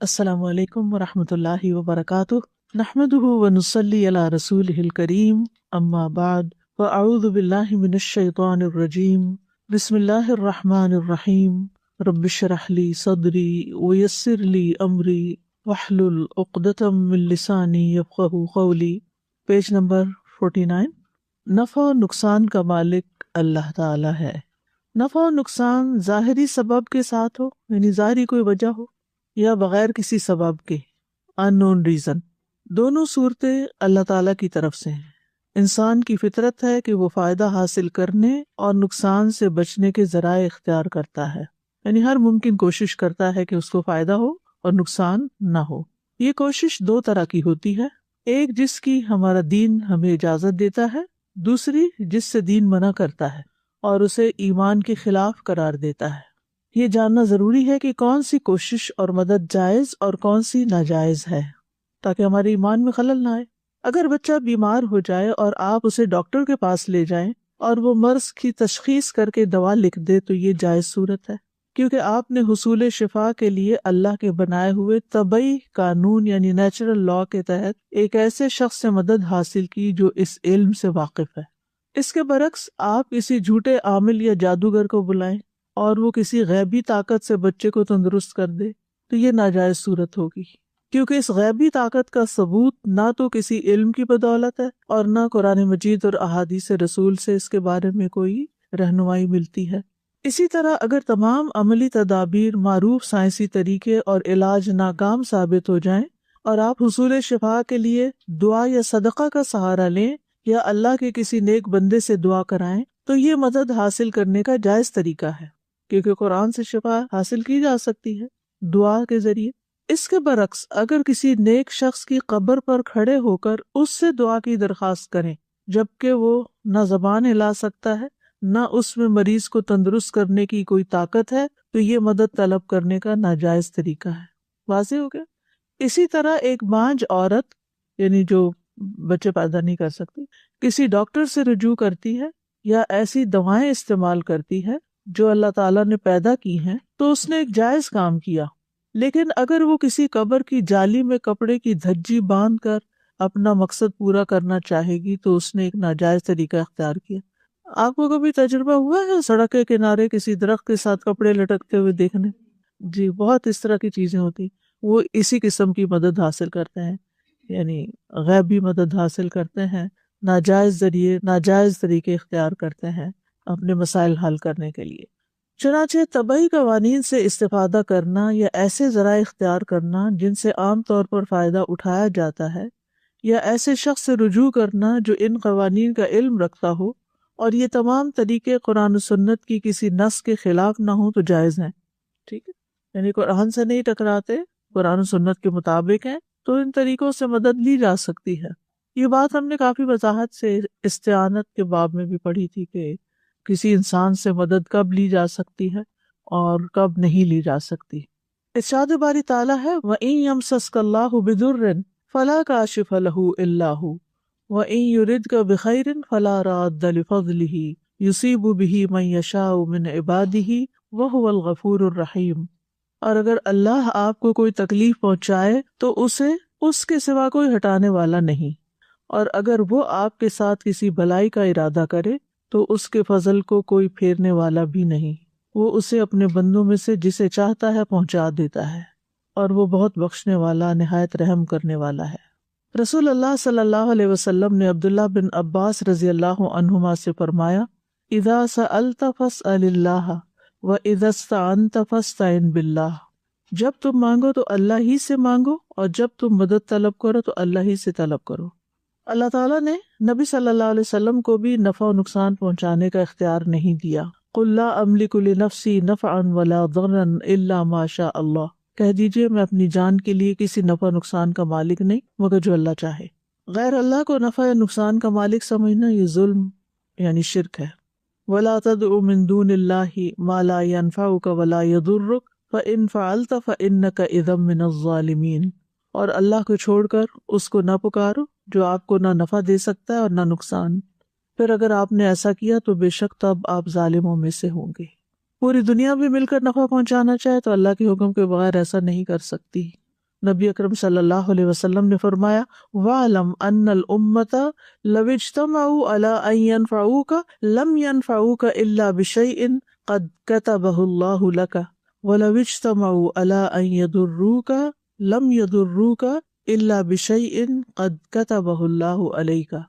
السلام علیکم ورحمۃ اللہ وبرکاتہ، نحمدہ ونصلی علی رسولہ الکریم، اما بعد فاعوذ باللہ من الشیطان الرجیم، بسم اللہ الرحمن الرحیم، رب اشرح لی صدری ویسر لی امری واحلل عقدۃ من لسانی یفقہوا قولی۔ Page number 49۔ نفع و نقصان کا مالک اللہ تعالی ہے۔ نفع و نقصان ظاہری سبب کے ساتھ ہو، یعنی ظاہری کوئی وجہ ہو، یا بغیر کسی سبب کے ان نون ریزن، دونوں صورتیں اللہ تعالیٰ کی طرف سے ہیں۔ انسان کی فطرت ہے کہ وہ فائدہ حاصل کرنے اور نقصان سے بچنے کے ذرائع اختیار کرتا ہے، یعنی ہر ممکن کوشش کرتا ہے کہ اس کو فائدہ ہو اور نقصان نہ ہو۔ یہ کوشش دو طرح کی ہوتی ہے، ایک جس کی ہمارا دین ہمیں اجازت دیتا ہے، دوسری جس سے دین منع کرتا ہے اور اسے ایمان کے خلاف قرار دیتا ہے۔ یہ جاننا ضروری ہے کہ کون سی کوشش اور مدد جائز اور کون سی ناجائز ہے، تاکہ ہمارے ایمان میں خلل نہ آئے۔ اگر بچہ بیمار ہو جائے اور آپ اسے ڈاکٹر کے پاس لے جائیں اور وہ مرض کی تشخیص کر کے دوا لکھ دے تو یہ جائز صورت ہے، کیونکہ آپ نے حصول شفا کے لیے اللہ کے بنائے ہوئے طبعی قانون یعنی نیچرل لا کے تحت ایک ایسے شخص سے مدد حاصل کی جو اس علم سے واقف ہے۔ اس کے برعکس آپ کسی جھوٹے عامل یا جادوگر کو بلائیں اور وہ کسی غیبی طاقت سے بچے کو تندرست کر دے تو یہ ناجائز صورت ہوگی، کیونکہ اس غیبی طاقت کا ثبوت نہ تو کسی علم کی بدولت ہے اور نہ قرآن مجید اور احادیث رسول سے اس کے بارے میں کوئی رہنمائی ملتی ہے۔ اسی طرح اگر تمام عملی تدابیر، معروف سائنسی طریقے اور علاج ناکام ثابت ہو جائیں اور آپ حصول شفا کے لیے دعا یا صدقہ کا سہارا لیں یا اللہ کے کسی نیک بندے سے دعا کرائیں تو یہ مدد حاصل کرنے کا جائز طریقہ ہے، کیونکہ قرآن سے شفا حاصل کی جا سکتی ہے دعا کے ذریعے۔ اس کے برعکس اگر کسی نیک شخص کی قبر پر کھڑے ہو کر اس سے دعا کی درخواست کریں جبکہ وہ نہ زبان ہلا سکتا ہے نہ اس میں مریض کو تندرست کرنے کی کوئی طاقت ہے تو یہ مدد طلب کرنے کا ناجائز طریقہ ہے۔ واضح ہو گیا؟ اسی طرح ایک بانجھ عورت، یعنی جو بچے پیدا نہیں کر سکتی، کسی ڈاکٹر سے رجوع کرتی ہے یا ایسی دوائیں استعمال کرتی ہے جو اللہ تعالیٰ نے پیدا کی ہیں تو اس نے ایک جائز کام کیا، لیکن اگر وہ کسی قبر کی جالی میں کپڑے کی دھجی باندھ کر اپنا مقصد پورا کرنا چاہے گی تو اس نے ایک ناجائز طریقہ اختیار کیا۔ آپ کو کبھی تجربہ ہوا ہے سڑک کے کنارے کسی درخت کے ساتھ کپڑے لٹکتے ہوئے دیکھنے؟ جی، بہت اس طرح کی چیزیں ہوتی، وہ اسی قسم کی مدد حاصل کرتے ہیں، یعنی غیبی مدد حاصل کرتے ہیں، ناجائز ذریعے ناجائز طریقے اختیار کرتے ہیں اپنے مسائل حل کرنے کے لیے۔ چنانچہ طبعی قوانین سے استفادہ کرنا یا ایسے ذرائع اختیار کرنا جن سے عام طور پر فائدہ اٹھایا جاتا ہے، یا ایسے شخص سے رجوع کرنا جو ان قوانین کا علم رکھتا ہو اور یہ تمام طریقے قرآن و سنت کی کسی نص کے خلاف نہ ہوں تو جائز ہیں۔ ٹھیک ہے، یعنی قرآن سے نہیں ٹکراتے، قرآن و سنت کے مطابق ہیں تو ان طریقوں سے مدد لی جا سکتی ہے۔ یہ بات ہم نے کافی وضاحت سے استعانت کے باب میں بھی پڑھی تھی کہ کسی انسان سے مدد کب لی جا سکتی ہے اور کب نہیں لی جا سکتی۔ ارشاد باری تعالیٰ ہے وَإِن يَمْسَسْكَ اللَّهُ بِضُرٍّ فَلَا كَاشِفَ لَهُ إِلَّا هُوَ وَإِن يُرِدْكَ بِخَيْرٍ فَلَا رَادَّ لِفَضْلِهِ يُصِيبُ بِهِ مَن يَشَاءُ مِنْ عِبَادِهِ وَهُوَ الْغَفُورُ الرَّحِيمُ۔ اور اگر اللہ آپ کو کوئی تکلیف پہنچائے تو اسے اس کے سوا کوئی ہٹانے والا نہیں، اور اگر وہ آپ کے ساتھ کسی بھلائی کا ارادہ کرے تو اس کے فضل کو کوئی پھیرنے والا بھی نہیں، وہ اسے اپنے بندوں میں سے جسے چاہتا ہے پہنچا دیتا ہے، اور وہ بہت بخشنے والا نہایت رحم کرنے والا ہے۔ رسول اللہ صلی اللہ علیہ وسلم نے عبداللہ بن عباس رضی اللہ عنہما سے فرمایا اذا سألت فاسأل اللہ واذا استعنت فاستعن باللہ، جب تم مانگو تو اللہ ہی سے مانگو اور جب تم مدد طلب کرو تو اللہ ہی سے طلب کرو۔ اللہ تعالیٰ نے نبی صلی اللہ علیہ وسلم کو بھی نفع و نقصان پہنچانے کا اختیار نہیں دیا۔ قُل لا املک لنفسی نفعا ولا ضرا الا ما شاء اللہ، کہہ دیجئے میں اپنی جان کے لیے کسی نفع و نقصان کا مالک نہیں مگر جو اللہ چاہے۔ غیر اللہ کو نفع یا نقصان کا مالک سمجھنا یہ ظلم یعنی شرک ہے۔ ولا تدع من دون اللہ ما لا ينفعک ولا یضرک فإن فعلت فإنک اذا من الظالمین، اور اللہ کو چھوڑ کر اس کو نہ پکارو جو آپ کو نہ نفع دے سکتا ہے اور نہ نقصان، پھر اگر آپ نے ایسا کیا تو بے شک تب آپ ظالموں میں سے ہوں گے۔ پوری دنیا بھی مل کر نفع پہنچانا چاہے تو اللہ کے حکم کے بغیر ایسا نہیں کر سکتی۔ نبی اکرم صلی اللہ علیہ وسلم نے فرمایا وَاعْلَمْ أَنَّ الْأُمَّةَ لَوِ اجْتَمَعُوا عَلَىٰ أَن يَنْفَعُوكَ لَمْ يَنْفَعُوكَ إِلَّا بِشَيْءٍ قَدْ كَتَبَهُ اللَّهُ لَكَ وَلَوِ اجْتَمَعُوا عَلَىٰ أَن يَضُرُّوكَ لَمْ يَضُرُّوكَ إِلَّا بِشَيْءٍ قَدْ كَتَبَهُ اللَّهُ عَلَيْكَ،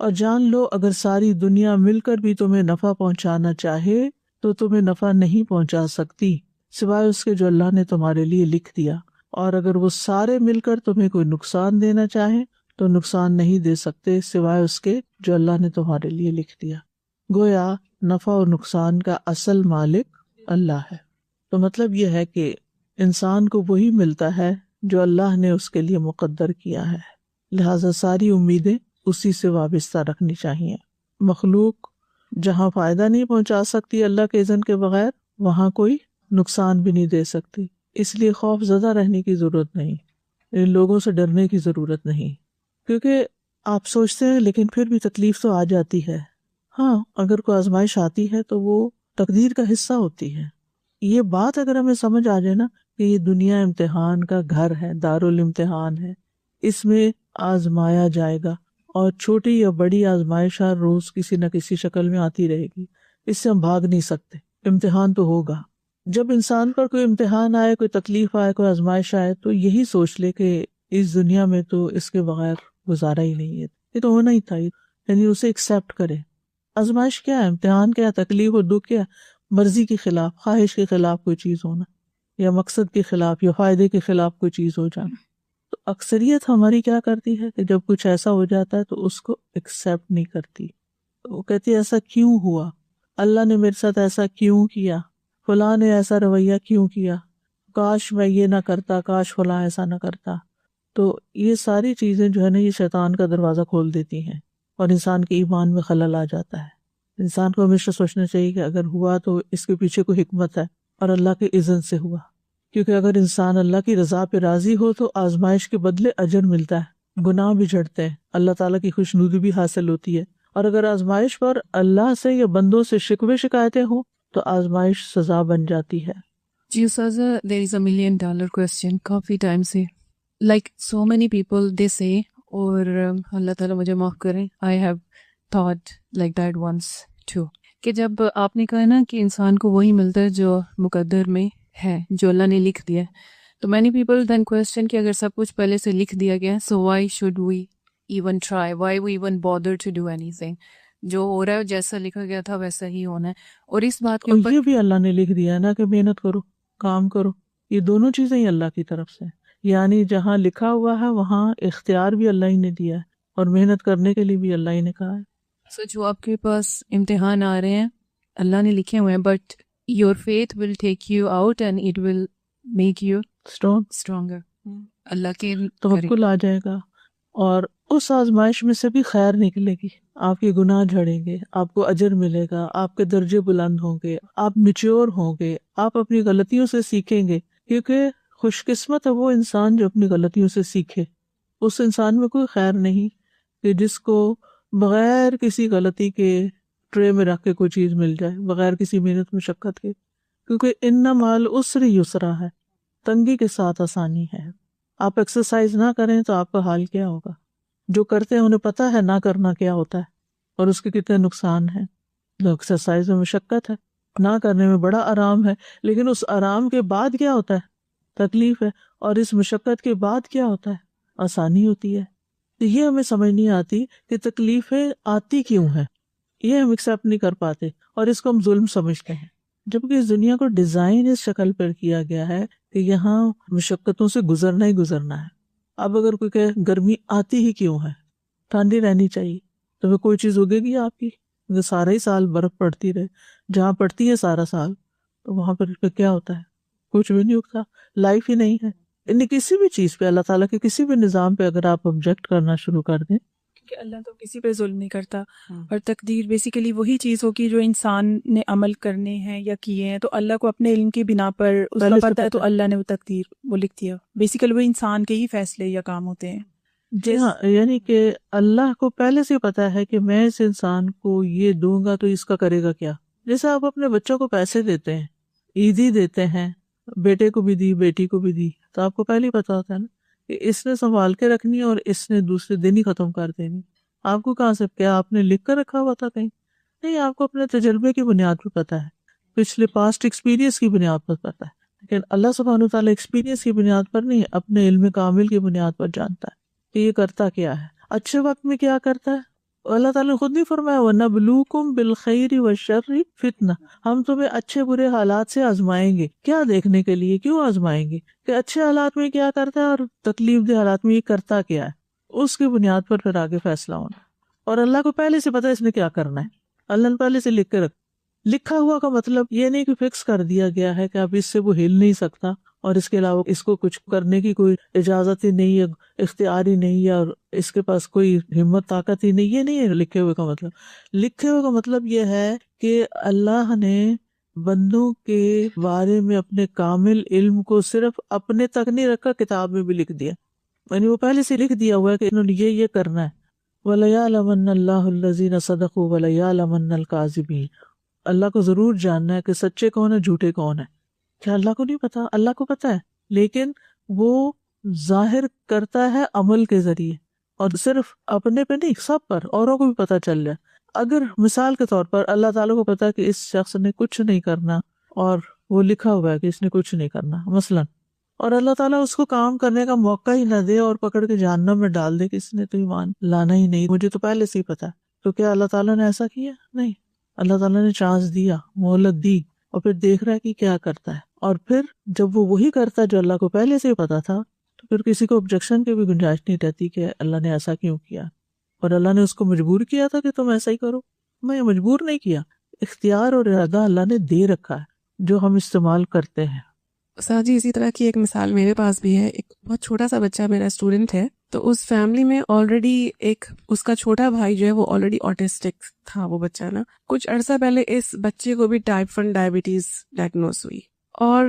اور جان لو اگر ساری دنیا مل کر بھی تمہیں نفع پہنچانا چاہے تو تمہیں نفع نہیں پہنچا سکتی سوائے اس کے جو اللہ نے تمہارے لیے لکھ دیا، اور اگر وہ سارے مل کر تمہیں کوئی نقصان دینا چاہیں تو نقصان نہیں دے سکتے سوائے اس کے جو اللہ نے تمہارے لیے لکھ دیا۔ گویا نفع اور نقصان کا اصل مالک اللہ ہے۔ تو مطلب یہ ہے کہ انسان کو وہی ملتا ہے جو اللہ نے اس کے لیے مقدر کیا ہے، لہٰذا ساری امیدیں اسی سے وابستہ رکھنی چاہیے۔ مخلوق جہاں فائدہ نہیں پہنچا سکتی اللہ کے اذن کے بغیر، وہاں کوئی نقصان بھی نہیں دے سکتی، اس لیے خوف زدہ رہنے کی ضرورت نہیں، ان لوگوں سے ڈرنے کی ضرورت نہیں، کیونکہ آپ سوچتے ہیں لیکن پھر بھی تکلیف تو آ جاتی ہے۔ ہاں، اگر کوئی آزمائش آتی ہے تو وہ تقدیر کا حصہ ہوتی ہے۔ یہ بات اگر ہمیں سمجھ آ جائے نا کہ یہ دنیا امتحان کا گھر ہے، دارالامتحان ہے، اس میں آزمایا جائے گا، اور چھوٹی یا بڑی آزمائش ہر روز کسی نہ کسی شکل میں آتی رہے گی، اس سے ہم بھاگ نہیں سکتے، امتحان تو ہوگا۔ جب انسان پر کوئی امتحان آئے، کوئی تکلیف آئے، کوئی آزمائش آئے، تو یہی سوچ لے کہ اس دنیا میں تو اس کے بغیر گزارا ہی نہیں ہے، یہ تو ہونا ہی تھا، یعنی اسے ایکسیپٹ کرے۔ آزمائش کیا ہے، امتحان کیا ہے، تکلیف اور دکھ کیا ہے؟ مرضی کے خلاف، خواہش کے خلاف کوئی چیز ہونا، یا مقصد کے خلاف یا فائدے کے خلاف کوئی چیز ہو جانا۔ تو اکثریت ہماری کیا کرتی ہے کہ جب کچھ ایسا ہو جاتا ہے تو اس کو ایکسیپٹ نہیں کرتی، وہ کہتی ہے ایسا کیوں ہوا، اللہ نے میرے ساتھ ایسا کیوں کیا، فلاں نے ایسا رویہ کیوں کیا، کاش میں یہ نہ کرتا، کاش فلاں ایسا نہ کرتا۔ تو یہ ساری چیزیں جو ہے نا، یہ شیطان کا دروازہ کھول دیتی ہیں اور انسان کے ایمان میں خلل آ جاتا ہے۔ انسان کو ہمیشہ سوچنا چاہیے کہ اگر ہوا تو اس کے پیچھے کوئی حکمت ہے اور اللہ کے اذن سے ہوا، کیونکہ اگر انسان اللہ کی رضا پہ راضی ہو تو آزمائش کے بدلے اجر ملتا ہے، گناہ بھی جھڑتے ہیں، اللہ تعالیٰ کی خوشنودی بھی حاصل ہوتی ہے، اور اگر آزمائش پر اللہ سے یا بندوں سے شکوے شکایتیں ہوں تو آزمائش سزا بن جاتی ہے۔ جی استاذہ، there is a $1 million question کافی ٹائم سے، like so many people they say, اور اللہ تعالیٰ مجھے معاف کریں، I have thought like that once too, کہ جب آپ نے کہا نا کہ انسان کو وہی ملتا ہے جو مقدر میں ہے، جو اللہ نے لکھ دیا ہے، تو مینی پیپل دین کوشچن کہ اگر سب کچھ پہلے سے لکھ دیا گیا ہے، so why should we even try, why we even bother to do اینی تھنگ؟ جو ہو رہا ہے جیسا لکھا گیا تھا ویسا ہی ہونا ہے، اور اس بات کے اور اوپر یہ بھی اللہ نے لکھ دیا ہے نا کہ محنت کرو، کام کرو، یہ دونوں چیزیں ہی اللہ کی طرف سے ہیں، یعنی جہاں لکھا ہوا ہے وہاں اختیار بھی اللہ ہی نے دیا ہے، اور محنت کرنے کے لیے بھی اللہ ہی نے کہا ہے۔ سو جو آپ کے پاس امتحان آ رہے ہیں اللہ نے لکھے ہوئے ہیں، but your faith will take you out and it will make you stronger, Allah کے توکل آ جائے گا، اور اس آزمائش میں سے بھی خیر نکلے گی، آپ کے گناہ جھڑیں گے، آپ کو اجر ملے گا، آپ کے درجے بلند ہوں گے، آپ میچور ہوں گے، آپ اپنی غلطیوں سے سیکھیں گے، کیونکہ خوش قسمت ہے وہ انسان جو اپنی غلطیوں سے سیکھے۔ اس انسان میں کوئی خیر نہیں کہ جس کو بغیر کسی غلطی کے ٹرے میں رکھ کے کوئی چیز مل جائے، بغیر کسی محنت مشقت کے، کیونکہ ان مال العسر یسرا ہے، تنگی کے ساتھ آسانی ہے۔ آپ ایکسرسائز نہ کریں تو آپ کا حال کیا ہوگا؟ جو کرتے ہیں انہیں پتہ ہے نہ کرنا کیا ہوتا ہے اور اس کے کتنے نقصان ہیں۔ ایکسرسائز میں مشقت ہے، نہ کرنے میں بڑا آرام ہے، لیکن اس آرام کے بعد کیا ہوتا ہے؟ تکلیف ہے، اور اس مشقت کے بعد کیا ہوتا ہے؟ آسانی ہوتی ہے۔ تو یہ ہمیں سمجھ نہیں آتی کہ تکلیفیں آتی کیوں ہیں، یہ ہم ایکسیپٹ نہیں کر پاتے اور اس کو ہم ظلم سمجھتے ہیں، جبکہ اس دنیا کو ڈیزائن اس شکل پر کیا گیا ہے کہ یہاں مشقتوں سے گزرنا ہی گزرنا ہے۔ اب اگر کوئی کہ گرمی آتی ہی کیوں ہے، ٹھنڈی رہنی چاہیے، تو پھر کوئی چیز اگے گی آپ کی؟ اگر سارا ہی سال برف پڑتی رہے، جہاں پڑتی ہے سارا سال، تو وہاں پر کیا ہوتا ہے؟ کچھ بھی نہیں اگتا، لائف ہی نہیں ہے۔ یعنی کسی بھی چیز پہ، اللہ تعالیٰ کے کسی بھی نظام پہ اگر آپ آبجیکٹ کرنا شروع کر دیں، کہ اللہ تو کسی پہ ظلم نہیں کرتا، اور تقدیر بیسیکلی وہی چیز ہوگی جو انسان نے عمل کرنے ہیں یا کیے ہیں، تو اللہ کو اپنے علم کی بنا پر اس کا پتہ ہے، تو اللہ نے وہ تقدیر وہ لکھ دیا، بیسیکلی وہ انسان کے ہی فیصلے یا کام ہوتے ہیں۔ جی ہاں، یعنی کہ اللہ کو پہلے سے پتا ہے کہ میں اس انسان کو یہ دوں گا تو اس کا کرے گا کیا۔ جیسے آپ اپنے بچوں کو پیسے دیتے ہیں، عیدی دیتے ہیں، بیٹے کو بھی دی، بیٹی کو بھی دی، تو آپ کو پہلے ہی پتا ہوتا ہے نا کہ اس نے سنبھال کے رکھنی ہے اور اس نے دوسرے دن ہی ختم کر دینی. آپ کو کہاں سے، کیا آپ نے لکھ کر رکھا ہوا تھا کہیں؟ نہیں، آپ کو اپنے تجربے کی بنیاد پہ پتا ہے، پچھلے پاسٹ ایکسپیرینس کی بنیاد پر پتا ہے. لیکن اللہ سبحانہ تعالیٰ ایکسپیرینس کی بنیاد پر نہیں، اپنے علم کامل کی بنیاد پر جانتا ہے کہ یہ کرتا کیا ہے، اچھے وقت میں کیا کرتا ہے. اللہ تعالیٰ نے خود نہیں فرمایا وَنَبْلُوكُمْ بِالْخَيْرِ وَالشَّرِّ فِتْنَةً، ہم تمہیں اچھے برے حالات سے آزمائیں گے. کیا دیکھنے کے لیے، کیوں آزمائیں گے؟ کہ اچھے حالات میں کیا کرتا ہے اور تکلیف دہ حالات میں یہ کرتا کیا ہے. اس کی بنیاد پر پھر آگے فیصلہ ہونا. اور اللہ کو پہلے سے پتا ہے اس نے کیا کرنا ہے. اللہ نے پہلے سے لکھ کے لکھا ہوا کا مطلب یہ نہیں کہ فکس کر دیا گیا ہے کہ اب اس سے وہ ہل نہیں سکتا اور اس کے علاوہ اس کو کچھ کرنے کی کوئی اجازت ہی نہیں ہے، اختیار ہی نہیں ہے، اور اس کے پاس کوئی ہمت طاقت ہی نہیں. یہ نہیں ہے لکھے ہوئے کا مطلب. لکھے ہوئے کا مطلب یہ ہے کہ اللہ نے بندوں کے بارے میں اپنے کامل علم کو صرف اپنے تک نہیں رکھا، کتاب میں بھی لکھ دیا. یعنی وہ پہلے سے لکھ دیا ہوا ہے کہ انہوں نے یہ کرنا ہے. وَلَيَعْلَمَنَّ اللَّهُ الَّذِينَ صَدَقُوا وَلَيَعْلَمَنَّ الْكَاذِبِينَ. اللہ کو ضرور جاننا ہے کہ سچے کون ہیں، جھوٹے کون ہیں. کیا اللہ کو نہیں پتا؟ اللہ کو پتا ہے، لیکن وہ ظاہر کرتا ہے عمل کے ذریعے، اور صرف اپنے پہ نہیں، سب پر، اوروں کو بھی پتا چل جائے. اگر مثال کے طور پر اللہ تعالیٰ کو پتا ہے کہ اس شخص نے کچھ نہیں کرنا اور وہ لکھا ہوا ہے کہ اس نے کچھ نہیں کرنا مثلاً، اور اللہ تعالیٰ اس کو کام کرنے کا موقع ہی نہ دے اور پکڑ کے جہنم میں ڈال دے کہ اس نے تو ایمان لانا ہی نہیں، مجھے تو پہلے سے ہی پتا ہے، تو کیا اللہ تعالیٰ نے ایسا کیا؟ نہیں. اللہ تعالیٰ نے چانس دیا، مہلت دی، اور پھر دیکھ رہا ہے کہ کیا کرتا ہے. اور پھر جب وہ وہی کرتا ہے جو اللہ کو پہلے سے ہی پتا تھا، تو پھر کسی کو آبجیکشن کی بھی گنجائش نہیں رہتی کہ اللہ نے ایسا کیوں کیا. اور اللہ نے اس کو مجبور کیا تھا کہ تم ایسا ہی کرو؟ میں مجبور نہیں کیا، اختیار اور ارادہ اللہ نے دے رکھا ہے جو ہم استعمال کرتے ہیں. سر جی، اسی طرح کی ایک مثال میرے پاس بھی ہے. ایک بہت چھوٹا سا بچہ میرا اسٹوڈنٹ ہے، تو اس فیملی میں آلریڈی ایک اس کا چھوٹا بھائی جو ہے وہ آلریڈی آٹسٹک تھا. وہ بچہ نا کچھ عرصہ پہلے اس بچے کو بھی ٹائپ 1 ڈائبٹیز ڈائگنوز ہوئی، اور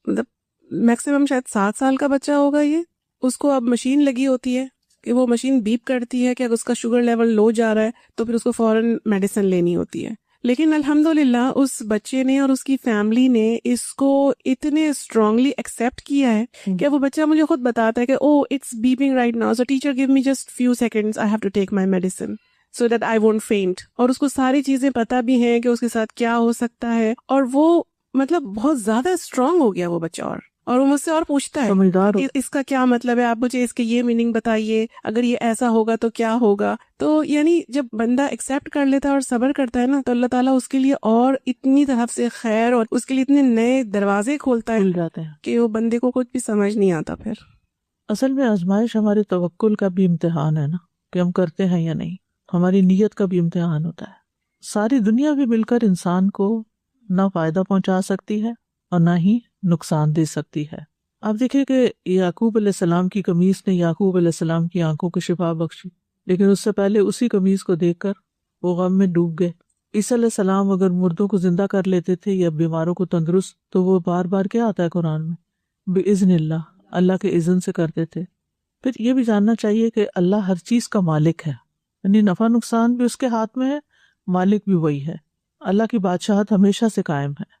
مطلب میکسیمم شاید 7 سال کا بچہ ہوگا یہ. اس کو اب مشین لگی ہوتی ہے کہ وہ مشین بیپ کرتی ہے کہ اگر اس کا شوگر لیول لو جا رہا ہے تو پھر اس کو فوراً میڈیسن لینی ہوتی ہے. لیکن الحمدللہ اس بچے نے اور اس کی فیملی نے اس کو اتنے اسٹرانگلی ایکسیپٹ کیا ہے کہ وہ بچہ مجھے خود بتاتا ہے کہ oh it's beeping right now, so teacher gave me just few seconds, I have to take my medicine so that I won't faint. اور اس کو ساری چیزیں پتہ بھی ہیں کہ اس کے ساتھ کیا ہو سکتا ہے، اور وہ مطلب بہت زیادہ اسٹرانگ ہو گیا وہ بچہ. اور وہ مجھ سے اور پوچھتا ہے سمجھدار ہو. اس کا کیا مطلب ہے، آپ مجھے اس کے یہ میننگ بتائیے، اگر یہ ایسا ہوگا تو کیا ہوگا. تو یعنی جب بندہ ایکسیپٹ کر لیتا ہے اور صبر کرتا ہے نا، تو اللہ تعالیٰ اس کے لیے اور اتنی طرف سے خیر اور اس کے لیے اتنے نئے دروازے کھولتا ہے کھل جاتے ہیں کہ وہ بندے کو کچھ بھی سمجھ نہیں آتا. پھر اصل میں آزمائش ہمارے توکل کا بھی امتحان ہے نا، کہ ہم کرتے ہیں یا نہیں. ہماری نیت کا بھی امتحان ہوتا ہے. ساری دنیا بھی مل کر انسان کو نہ فائدہ پہنچا سکتی ہے اور نہ ہی نقصان دے سکتی ہے. آپ دیکھیں کہ یعقوب علیہ السلام کی قمیص نے یعقوب علیہ السلام کی آنکھوں کو شفا بخشی، لیکن اس سے پہلے اسی قمیص کو دیکھ کر وہ غم میں ڈوب گئے. عیسیٰ علیہ السلام اگر مردوں کو زندہ کر لیتے تھے یا بیماروں کو تندرست، تو وہ بار بار کیا آتا ہے قرآن میں، بِإِذْنِ اللہ، اللہ کے اذن سے کرتے تھے. پھر یہ بھی جاننا چاہیے کہ اللہ ہر چیز کا مالک ہے، یعنی نفع نقصان بھی اس کے ہاتھ میں ہے، مالک بھی وہی ہے. اللہ کی بادشاہت ہمیشہ سے قائم ہے،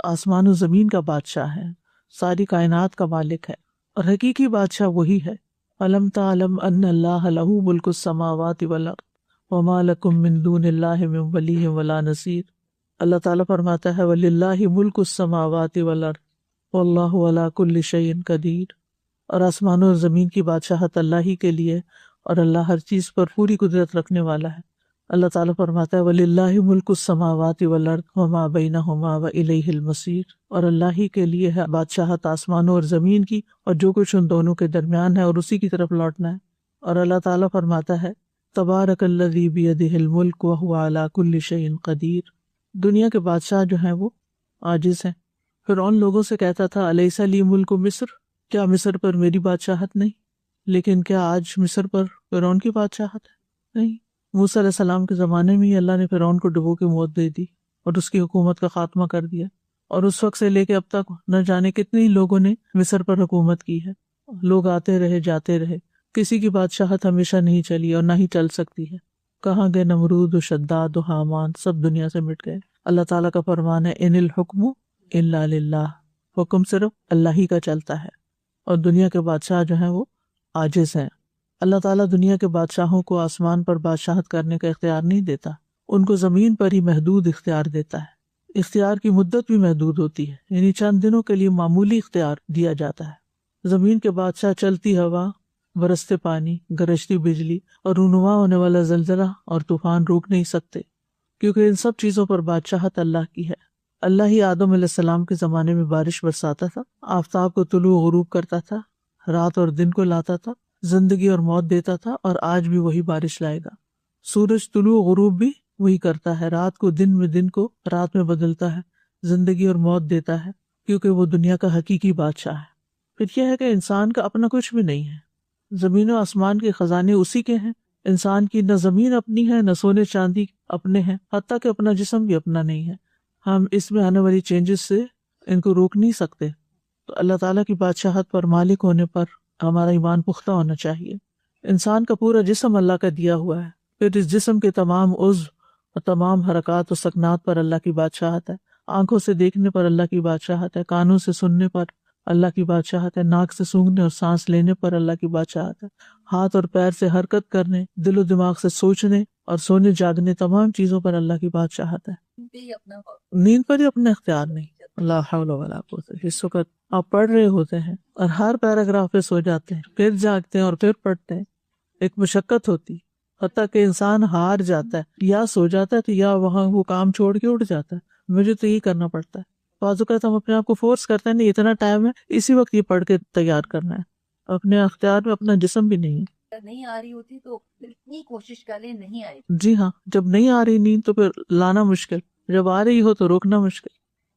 آسمان و زمین کا بادشاہ ہے، ساری کائنات کا مالک ہے، اور حقیقی بادشاہ وہی ہے. أَلَمْ تَعْلَمْ أَنَّ اللَّهَ لَهُ مُلْكُ السَّمَاوَاتِ وَالْأَرْضِ وَمَا لَكُم مِّن دُونِ اللَّهِ مِن وَلِيٍّ وَلَا نَصِيرٍ. اللہ تعالیٰ فرماتا ہے وَلِلَّهِ مُلْكُ السَّمَاوَاتِ وَالْأَرْضِ وَاللَّهُ عَلَى كُلِّ شَيْءٍ قَدِيرٌ. اور آسمانوں اور زمین کی بادشاہت اللہ ہی کے لیے، اور اللہ ہر چیز پر پوری قدرت رکھنے والا ہے. اللہ تعالیٰ فرماتا ہے وَلِلَّهِ مُلْكُ السَّمَاوَاتِ وَالْأَرْضِ وَمَا بَيْنَهُمَا وَإِلَيْهِ الْمَصِيرُ. اور اللہ ہی کے لیے ہے بادشاہت آسمانوں اور زمین کی اور جو کچھ ان دونوں کے درمیان ہے، اور اسی کی طرف لوٹنا ہے. اور اللہ تعالیٰ فرماتا ہے تبارک الذی بیدہ الملک وہو علی کل شیء قدیر. دنیا کے بادشاہ جو ہیں وہ عاجز ہیں. فرعون لوگوں سے کہتا تھا الیس لی ملک مصر، کیا مصر پر میری بادشاہت نہیں؟ لیکن کیا آج مصر پر فرعون کی بادشاہت ہے؟ نہیں. موسیٰ علیہ السلام کے زمانے میں ہی اللہ نے فرعون کو ڈبو کے موت دے دی اور اس کی حکومت کا خاتمہ کر دیا، اور اس وقت سے لے کے اب تک نہ جانے کتنے لوگوں نے مصر پر حکومت کی ہے. لوگ آتے رہے جاتے رہے، کسی کی بادشاہت ہمیشہ نہیں چلی اور نہ ہی چل سکتی ہے. کہاں گئے نمرود و شداد و حامان، سب دنیا سے مٹ گئے. اللہ تعالیٰ کا فرمان ہے ان الحکم الا للہ، حکم صرف اللہ ہی کا چلتا ہے. اور دنیا کے بادشاہ جو ہیں وہ عاجز ہیں۔ اللہ تعالیٰ دنیا کے بادشاہوں کو آسمان پر بادشاہت کرنے کا اختیار نہیں دیتا، ان کو زمین پر ہی محدود اختیار دیتا ہے۔ اختیار کی مدت بھی محدود ہوتی ہے، یعنی چند دنوں کے لیے معمولی اختیار دیا جاتا ہے۔ زمین کے بادشاہ چلتی ہوا، برستے پانی، گرجتی بجلی اور رونما ہونے والا زلزلہ اور طوفان روک نہیں سکتے، کیونکہ ان سب چیزوں پر بادشاہت اللہ کی ہے۔ اللہ ہی آدم علیہ السلام کے زمانے میں بارش برساتا تھا، آفتاب کو طلوع غروب کرتا تھا، رات اور دن کو لاتا تھا، زندگی اور موت دیتا تھا، اور آج بھی وہی بارش لائے گا۔ سورج طلوع غروب بھی وہی کرتا ہے، رات کو دن میں، دن کو رات میں بدلتا ہے، زندگی اور موت دیتا ہے، کیونکہ وہ دنیا کا حقیقی بادشاہ ہے۔ پھر یہ ہے کہ انسان کا اپنا کچھ بھی نہیں ہے، زمین و آسمان کے خزانے اسی کے ہیں۔ انسان کی نہ زمین اپنی ہے، نہ سونے چاندی اپنے ہیں، حتیٰ کہ اپنا جسم بھی اپنا نہیں ہے۔ ہم اس میں آنے والی چینجز سے ان کو روک نہیں سکتے۔ تو اللہ تعالیٰ کی بادشاہت پر مالک ہونے پر ہمارا ایمان پختہ ہونا چاہیے۔ انسان کا پورا جسم اللہ کا دیا ہوا ہے، پھر اس جسم کے تمام عضو اور تمام حرکات و سکنات پر اللہ کی بادشاہت ہے۔ آنکھوں سے دیکھنے پر اللہ کی بادشاہت ہے، کانوں سے سننے پر اللہ کی بادشاہت ہے، ناک سے سونگھنے اور سانس لینے پر اللہ کی بادشاہت ہے، ہاتھ اور پیر سے حرکت کرنے، دل و دماغ سے سوچنے اور سونے جاگنے، تمام چیزوں پر اللہ کی بادشاہت ہے۔ نیند پر ہی اپنا اختیار نہیں۔ اللہ حول ولا قوت۔ اس وقت آپ پڑھ رہے ہوتے ہیں اور ہر پیراگراف پہ سو جاتے ہیں، پھر جاگتے ہیں اور پھر پڑھتے ہیں، ایک مشقت ہوتی، حتیٰ کہ انسان ہار جاتا ہے، یا سو جاتا ہے تو یا وہاں وہ کام چھوڑ کے اٹھ جاتا ہے۔ مجھے تو یہی کرنا پڑتا ہے۔ بعض اوقات ہم اپنے آپ کو فورس کرتے ہیں، نہیں اتنا ٹائم ہے، اسی وقت یہ پڑھ کے تیار کرنا ہے۔ اپنے اختیار میں اپنا جسم بھی نہیں ہے۔ نہیں آ رہی ہوتی تو اتنی کوشش کر لیں، نہیں آئی۔ جی ہاں، جب نہیں آ رہی نیند تو پھر لانا مشکل، جب آ رہی ہو تو روکنا مشکل۔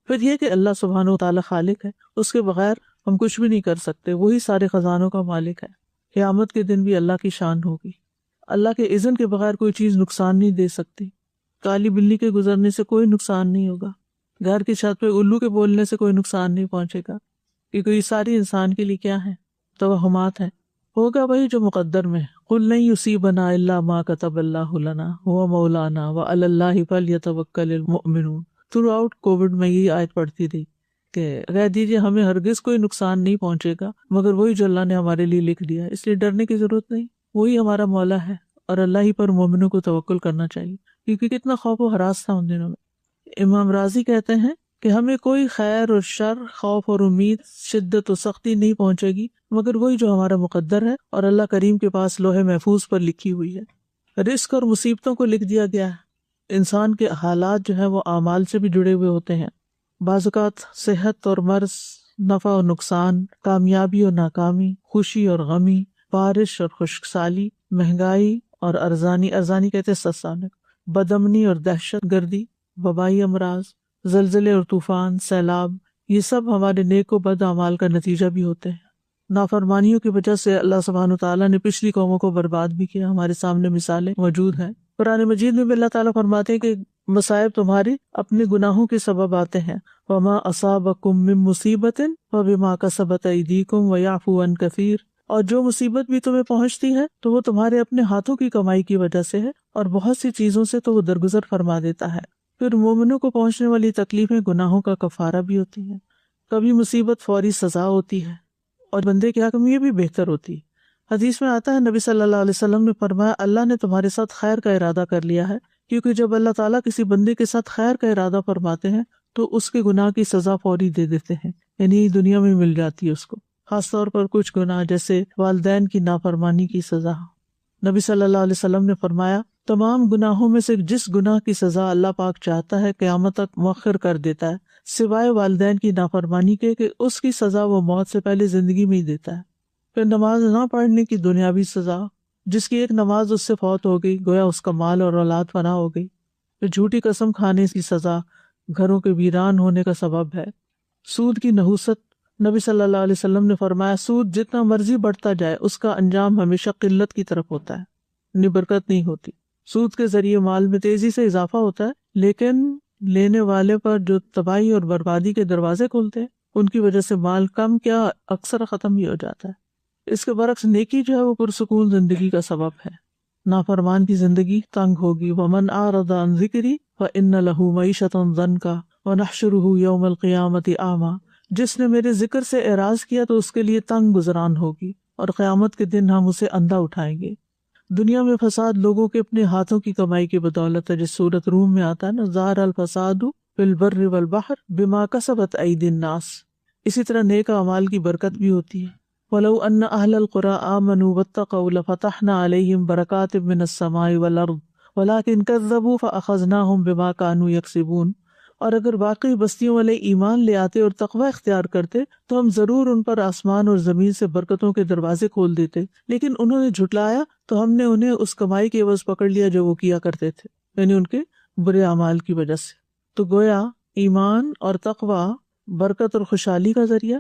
پھر یہ کہ اللہ سبحانہ و تعالیٰ خالق ہے، اس کے بغیر ہم کچھ بھی نہیں کر سکتے، وہی سارے خزانوں کا مالک ہے۔ قیامت کے دن بھی اللہ کی شان ہوگی، اللہ کے اذن کے بغیر کوئی چیز نقصان نہیں دے سکتی۔ کالی بلی کے گزرنے سے کوئی نقصان نہیں ہوگا، گھر کی چھت پہ الو کے بولنے سے کوئی نقصان نہیں پہنچے گا، کیونکہ یہ ساری انسان کے لیے کیا ہے؟ توہمات ہیں۔ ہوگا وہی جو مقدر میں ہے۔ قُلْ لَن يُصِيبَنَا إِلَّا مَا كَتَبَ اللَّهُ لَنَا هُوَ مَوْلَانَا وَعَلَى اللَّهِ فَلْيَتَوَكَّلِ الْمُؤْمِنُونَ۔ تھرو آؤٹ کووڈ میں یہی آیت پڑھتی رہی کہ کہہ دیجیے ہمیں ہرگز کوئی نقصان نہیں پہنچے گا مگر وہی جو اللہ نے ہمارے لیے لکھ دیا ہے، اس لیے ڈرنے کی ضرورت نہیں، وہی ہمارا مولا ہے، اور اللہ ہی پر مومنوں کو توکل کرنا چاہیے، کیونکہ کتنا خوف و ہراس تھا ان دنوں میں۔ امام راضی کہتے ہیں کہ ہمیں کوئی خیر اور شر، خوف اور امید، شدت و سختی نہیں پہنچے گی مگر وہی جو ہمارا مقدر ہے اور اللہ کریم کے پاس لوح محفوظ پر لکھی ہوئی ہے۔ رزق اور مصیبتوں کو لکھ دیا گیا ہے۔ انسان کے حالات جو ہیں وہ اعمال سے بھی جڑے ہوئے ہوتے ہیں۔ بعض اوقات صحت اور مرض، نفع اور نقصان، کامیابی اور ناکامی، خوشی اور غمی، بارش اور خشک سالی، مہنگائی اور ارزانی کہتے ہیں سستانک، بدامنی اور دہشت گردی، وبائی امراض، زلزلے اور طوفان، سیلاب، یہ سب ہمارے نیک و بد اعمال کا نتیجہ بھی ہوتے ہیں۔ نافرمانیوں کی وجہ سے اللہ سبحانہ وتعالیٰ نے پچھلی قوموں کو برباد بھی کیا، ہمارے سامنے مثالیں موجود ہیں۔ قرآن مجید میں بھی اللہ تعالیٰ فرماتے ہیں کہ مصائب تمہاری اپنے گناہوں کے سبب آتے ہیں۔ وَمَا أَصَابَكُم مِّن مُّصِيبَةٍ فَبِمَا كَسَبَتْ أَيْدِيكُمْ وَيَعْفُو عَن كَثِيرٍ، اور جو مصیبت بھی تمہیں پہنچتی ہے تو وہ تمہارے اپنے ہاتھوں کی کمائی کی وجہ سے ہے، اور بہت سی چیزوں سے تو وہ درگزر فرما دیتا ہے۔ پھر مومنوں کو پہنچنے والی تکلیفیں گناہوں کا کفارہ بھی ہوتی ہیں۔ کبھی مصیبت فوری سزا ہوتی ہے اور بندے کے حق میں یہ بھی بہتر ہوتی ہے۔ حدیث میں آتا ہے، نبی صلی اللہ علیہ وسلم نے فرمایا، اللہ نے تمہارے ساتھ خیر کا ارادہ کر لیا ہے، کیونکہ جب اللہ تعالیٰ کسی بندے کے ساتھ خیر کا ارادہ فرماتے ہیں تو اس کے گناہ کی سزا فوری دے دیتے ہیں، یعنی دنیا میں مل جاتی ہے اس کو، خاص طور پر کچھ گناہ جیسے والدین کی نافرمانی کی سزا۔ نبی صلی اللہ علیہ وسلم نے فرمایا، تمام گناہوں میں سے جس گناہ کی سزا اللہ پاک چاہتا ہے قیامت تک مؤخر کر دیتا ہے، سوائے والدین کی نافرمانی کے، کہ اس کی سزا وہ موت سے پہلے زندگی میں ہی دیتا ہے۔ پھر نماز نہ پڑھنے کی دنیاوی سزا، جس کی ایک نماز اس سے فوت ہو گئی، گویا اس کا مال اور اولاد فنا ہو گئی۔ پھر جھوٹی قسم کھانے کی سزا گھروں کے ویران ہونے کا سبب ہے۔ سود کی نحوست، نبی صلی اللہ علیہ وسلم نے فرمایا، سود جتنا مرضی بڑھتا جائے اس کا انجام ہمیشہ قلت کی طرف ہوتا ہے، برکت نہیں ہوتی۔ سود کے ذریعے مال میں تیزی سے اضافہ ہوتا ہے، لیکن لینے والے پر جو تباہی اور بربادی کے دروازے کھلتے ہیں، ان کی وجہ سے مال کم کیا اکثر ختم ہی ہو جاتا ہے۔ اس کے برعکس نیکی جو ہے وہ پرسکون زندگی کا سبب ہے۔ نافرمان کی زندگی تنگ ہوگی۔ وَمَنْ أَعْرَضَ عَنْ ذِكْرِي فَإِنَّ لَهُ مَعِيشَةً ضَنْكَ وَنَحْشُرُهُ يَوْمَ الْقِيَامَةِ أَعْمَى، جس نے میرے ذکر سے اعراض کیا تو اس کے لیے تنگ گزران ہوگی، اور قیامت کے دن ہم اسے اندھا اٹھائیں گے۔ دنیا میں فساد لوگوں کے اپنے ہاتھوں کی کمائی کی بدولت ہے، جس سورۃ روم میں آتا ہے نا، ظہر الفساد فی البر والبحر بما کسبت ایدی الناس۔ اسی طرح نیک اعمال کی برکت بھی ہوتی ہے۔ وَلَوْ أَنَّ أَهْلَ الْقُرَىٰ آمَنُوا وَاتَّقَوْا لَفَتَحْنَا عَلَيْهِمْ بَرَكَاتٍ مِّنَ السَّمَاءِ وَالْأَرْضِ وَلَٰكِن كَذَّبُوا فَأَخَذْنَاهُمْ بِمَا كَانُوا يَكْسِبُونَ۔ اور اگر باقی بستیوں والے ایمان لے آتے اور تقوی اختیار کرتے تو ہم ضرور ان پر آسمان اور زمین سے برکتوں کے دروازے کھول دیتے، لیکن انہوں نے جھٹلایا تو ہم نے انہیں اس کمائی کے عوض پکڑ لیا جو وہ کیا کرتے تھے، یعنی ان کے برے اعمال کی وجہ سے۔ تو گویا ایمان اور تقوی برکت اور خوشحالی کا ذریعہ،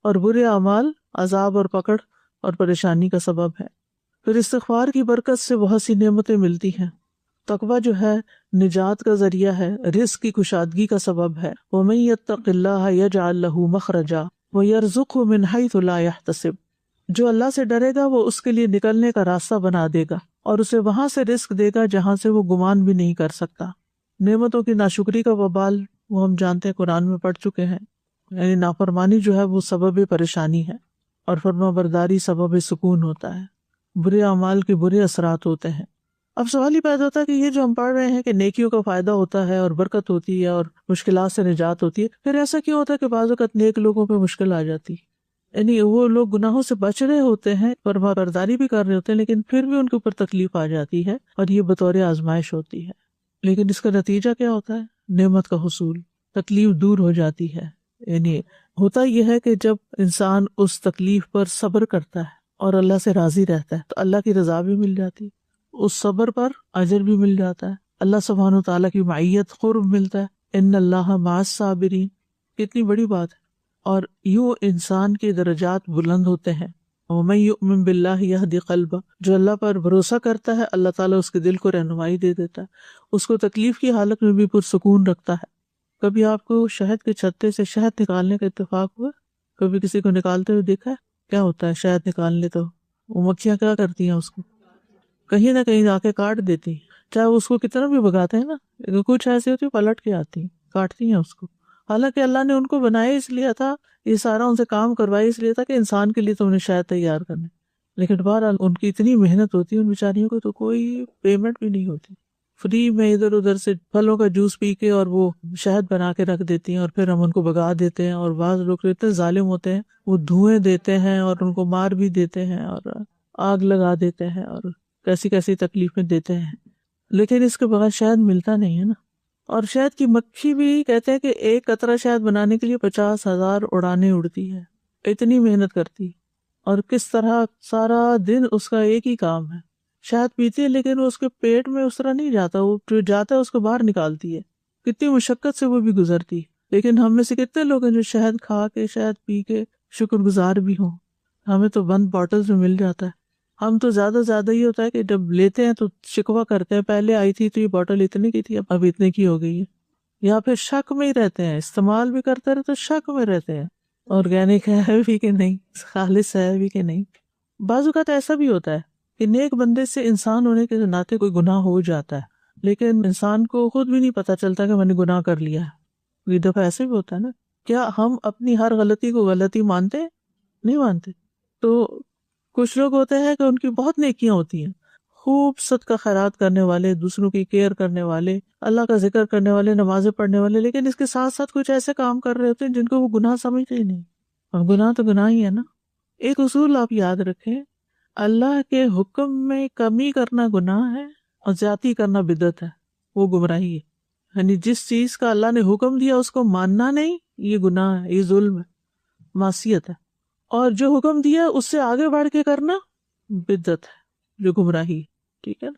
اور برے اعمال عذاب اور پکڑ اور پریشانی کا سبب ہے۔ پھر استغفار کی برکت سے بہت سی نعمتیں ملتی ہیں۔ تقوی جو ہے نجات کا ذریعہ ہے، رزق کی کشادگی کا سبب ہے۔ وَمَن يَتَّقِ اللَّهَ يَجْعَل لَّهُ مَخْرَجًا وَيَرْزُقْهُ مِنْ حَيْثُ لَا يَحْتَسِبُ۔ جو اللہ سے ڈرے گا وہ اس کے لیے نکلنے کا راستہ بنا دے گا اور اسے وہاں سے رزق دے گا جہاں سے وہ گمان بھی نہیں کر سکتا۔ نعمتوں کی ناشکری کا وبال وہ ہم جانتے ہیں، قرآن میں پڑھ چکے ہیں، یعنی نافرمانی جو ہے وہ سبب پریشانی ہے، اور فرما برداری سبب سکون ہوتا ہے۔ برے اعمال کے برے اثرات ہوتے ہیں۔ اب سوال ہی پیدا ہوتا ہے کہ یہ جو ہم پڑھ رہے ہیں کہ نیکیوں کا فائدہ ہوتا ہے اور برکت ہوتی ہے اور مشکلات سے نجات ہوتی ہے، پھر ایسا کیوں ہوتا ہے کہ بعض اوقات نیک لوگوں پہ مشکل آ جاتی ہے؟ یعنی وہ لوگ گناہوں سے بچ رہے ہوتے ہیں، فرما برداری بھی کر رہے ہوتے ہیں، لیکن پھر بھی ان کے اوپر تکلیف آ جاتی ہے، اور یہ بطور آزمائش ہوتی ہے۔ لیکن اس کا نتیجہ کیا ہوتا ہے؟ نعمت کا حصول، تکلیف دور ہو جاتی ہے۔ یعنی ہوتا یہ ہے کہ جب انسان اس تکلیف پر صبر کرتا ہے اور اللہ سے راضی رہتا ہے تو اللہ کی رضا بھی مل جاتی ہے، اس صبر پر اجر بھی مل جاتا ہے، اللہ سبحانہ وتعالیٰ کی معیت، قرب ملتا ہے۔ ان اللہ مع الصابرین، کتنی بڑی بات ہے۔ اور یوں انسان کے درجات بلند ہوتے ہیں۔ وَمَن يُؤْمِن بِاللَّهِ يَهْدِ قَلْبَهُ، جو اللہ پر بھروسہ کرتا ہے اللہ تعالیٰ اس کے دل کو رہنمائی دے دیتا ہے، اس کو تکلیف کی حالت میں بھی پرسکون رکھتا ہے۔ کبھی آپ کو شہد کے چھتے سے شہد نکالنے کا اتفاق ہوا؟ کبھی کسی کو نکالتے ہوئے دیکھا ہے؟ کیا ہوتا ہے شہد نکال لے تو وہ مکھیاں کیا کرتی ہیں؟ اس کو کہیں نہ کہیں آ کے کاٹ دیتی ہیں، چاہے اس کو کتنا بھی بھگاتے ہیں نا، کچھ ایسی ہوتی ہے پلٹ کے آتی ہیں، کاٹتی ہیں اس کو۔ حالانکہ اللہ نے ان کو بنایا اس لیے تھا، یہ سارا ان سے کام کروایا اس لیے تھا کہ انسان کے لیے تو انہیں شاید تیار کرنے، لیکن بہرحال ان کی اتنی محنت ہوتی ہے ان بیچاریوں کو، تو کوئی پیمنٹ بھی نہیں ہوتی، فری میں ادھر ادھر سے پھلوں کا جوس پی کے اور وہ شہد بنا کے رکھ دیتی ہیں، اور پھر ہم ان کو بھگا دیتے ہیں۔ اور بعض لوگ اتنے ظالم ہوتے ہیں، وہ دھوئیں دیتے ہیں اور ان کو مار بھی دیتے ہیں اور آگ لگا دیتے ہیں اور کیسی کیسی تکلیفیں دیتے ہیں، لیکن اس کے بغیر شہد ملتا نہیں ہے نا۔ اور شہد کی مکھی بھی کہتے ہیں کہ ایک قطرہ شہد بنانے کے لیے 50,000 اڑانے اڑتی ہے، اتنی محنت کرتی، اور کس طرح سارا دن اس کا ایک ہی کام ہے، شہد پیتی ہے لیکن وہ اس کے پیٹ میں اس طرح نہیں جاتا، وہ جو جاتا ہے اس کو باہر نکالتی ہے، کتنی مشقت سے وہ بھی گزرتی۔ لیکن ہم میں سے کتنے لوگ ہیں جو شہد کھا کے شہد پی کے شکر گزار بھی ہوں؟ ہمیں تو بند باٹلز میں مل جاتا ہے۔ ہم تو زیادہ یہ ہوتا ہے کہ جب لیتے ہیں تو شکوہ کرتے ہیں، پہلے آئی تھی تو یہ بوٹل اتنے کی تھی اب اتنے کی ہو گئی ہے، یا پھر شک میں ہی رہتے ہیں، استعمال بھی کرتے رہتے شک میں رہتے ہیں، آرگینک ہے بھی کہ نہیں، خالص ہے بھی کہ نہیں۔ بعض اوقات ایسا بھی ہوتا ہے کہ نیک بندے سے انسان ہونے کے ناطے کوئی گناہ ہو جاتا ہے، لیکن انسان کو خود بھی نہیں پتا چلتا کہ میں نے گناہ کر لیا ہے۔ یہ دفعہ ایسے بھی ہوتا ہے نا، کیا ہم اپنی ہر غلطی کو غلطی مانتے؟ نہیں مانتے۔ تو کچھ لوگ ہوتے ہیں کہ ان کی بہت نیکیاں ہوتی ہیں، خوب صدقہ خیرات کرنے والے، دوسروں کی کیئر کرنے والے، اللہ کا ذکر کرنے والے، نمازیں پڑھنے والے، لیکن اس کے ساتھ ساتھ کچھ ایسے کام کر رہے ہوتے ہیں جن کو وہ گناہ سمجھتے ہی نہیں، اور گناہ تو گناہ ہی ہے نا۔ ایک اصول آپ یاد رکھیں، اللہ کے حکم میں کمی کرنا گناہ ہے اور زیادتی کرنا بدعت ہے، وہ گمراہی ہے۔ یعنی جس چیز کا اللہ نے حکم دیا اس کو ماننا نہیں، یہ گناہ ہے، یہ ظلم ہے، معصیت ہے، اور جو حکم دیا اس سے آگے بڑھ کے کرنا بدعت ہے، جو گمراہی، ٹھیک ہے نا۔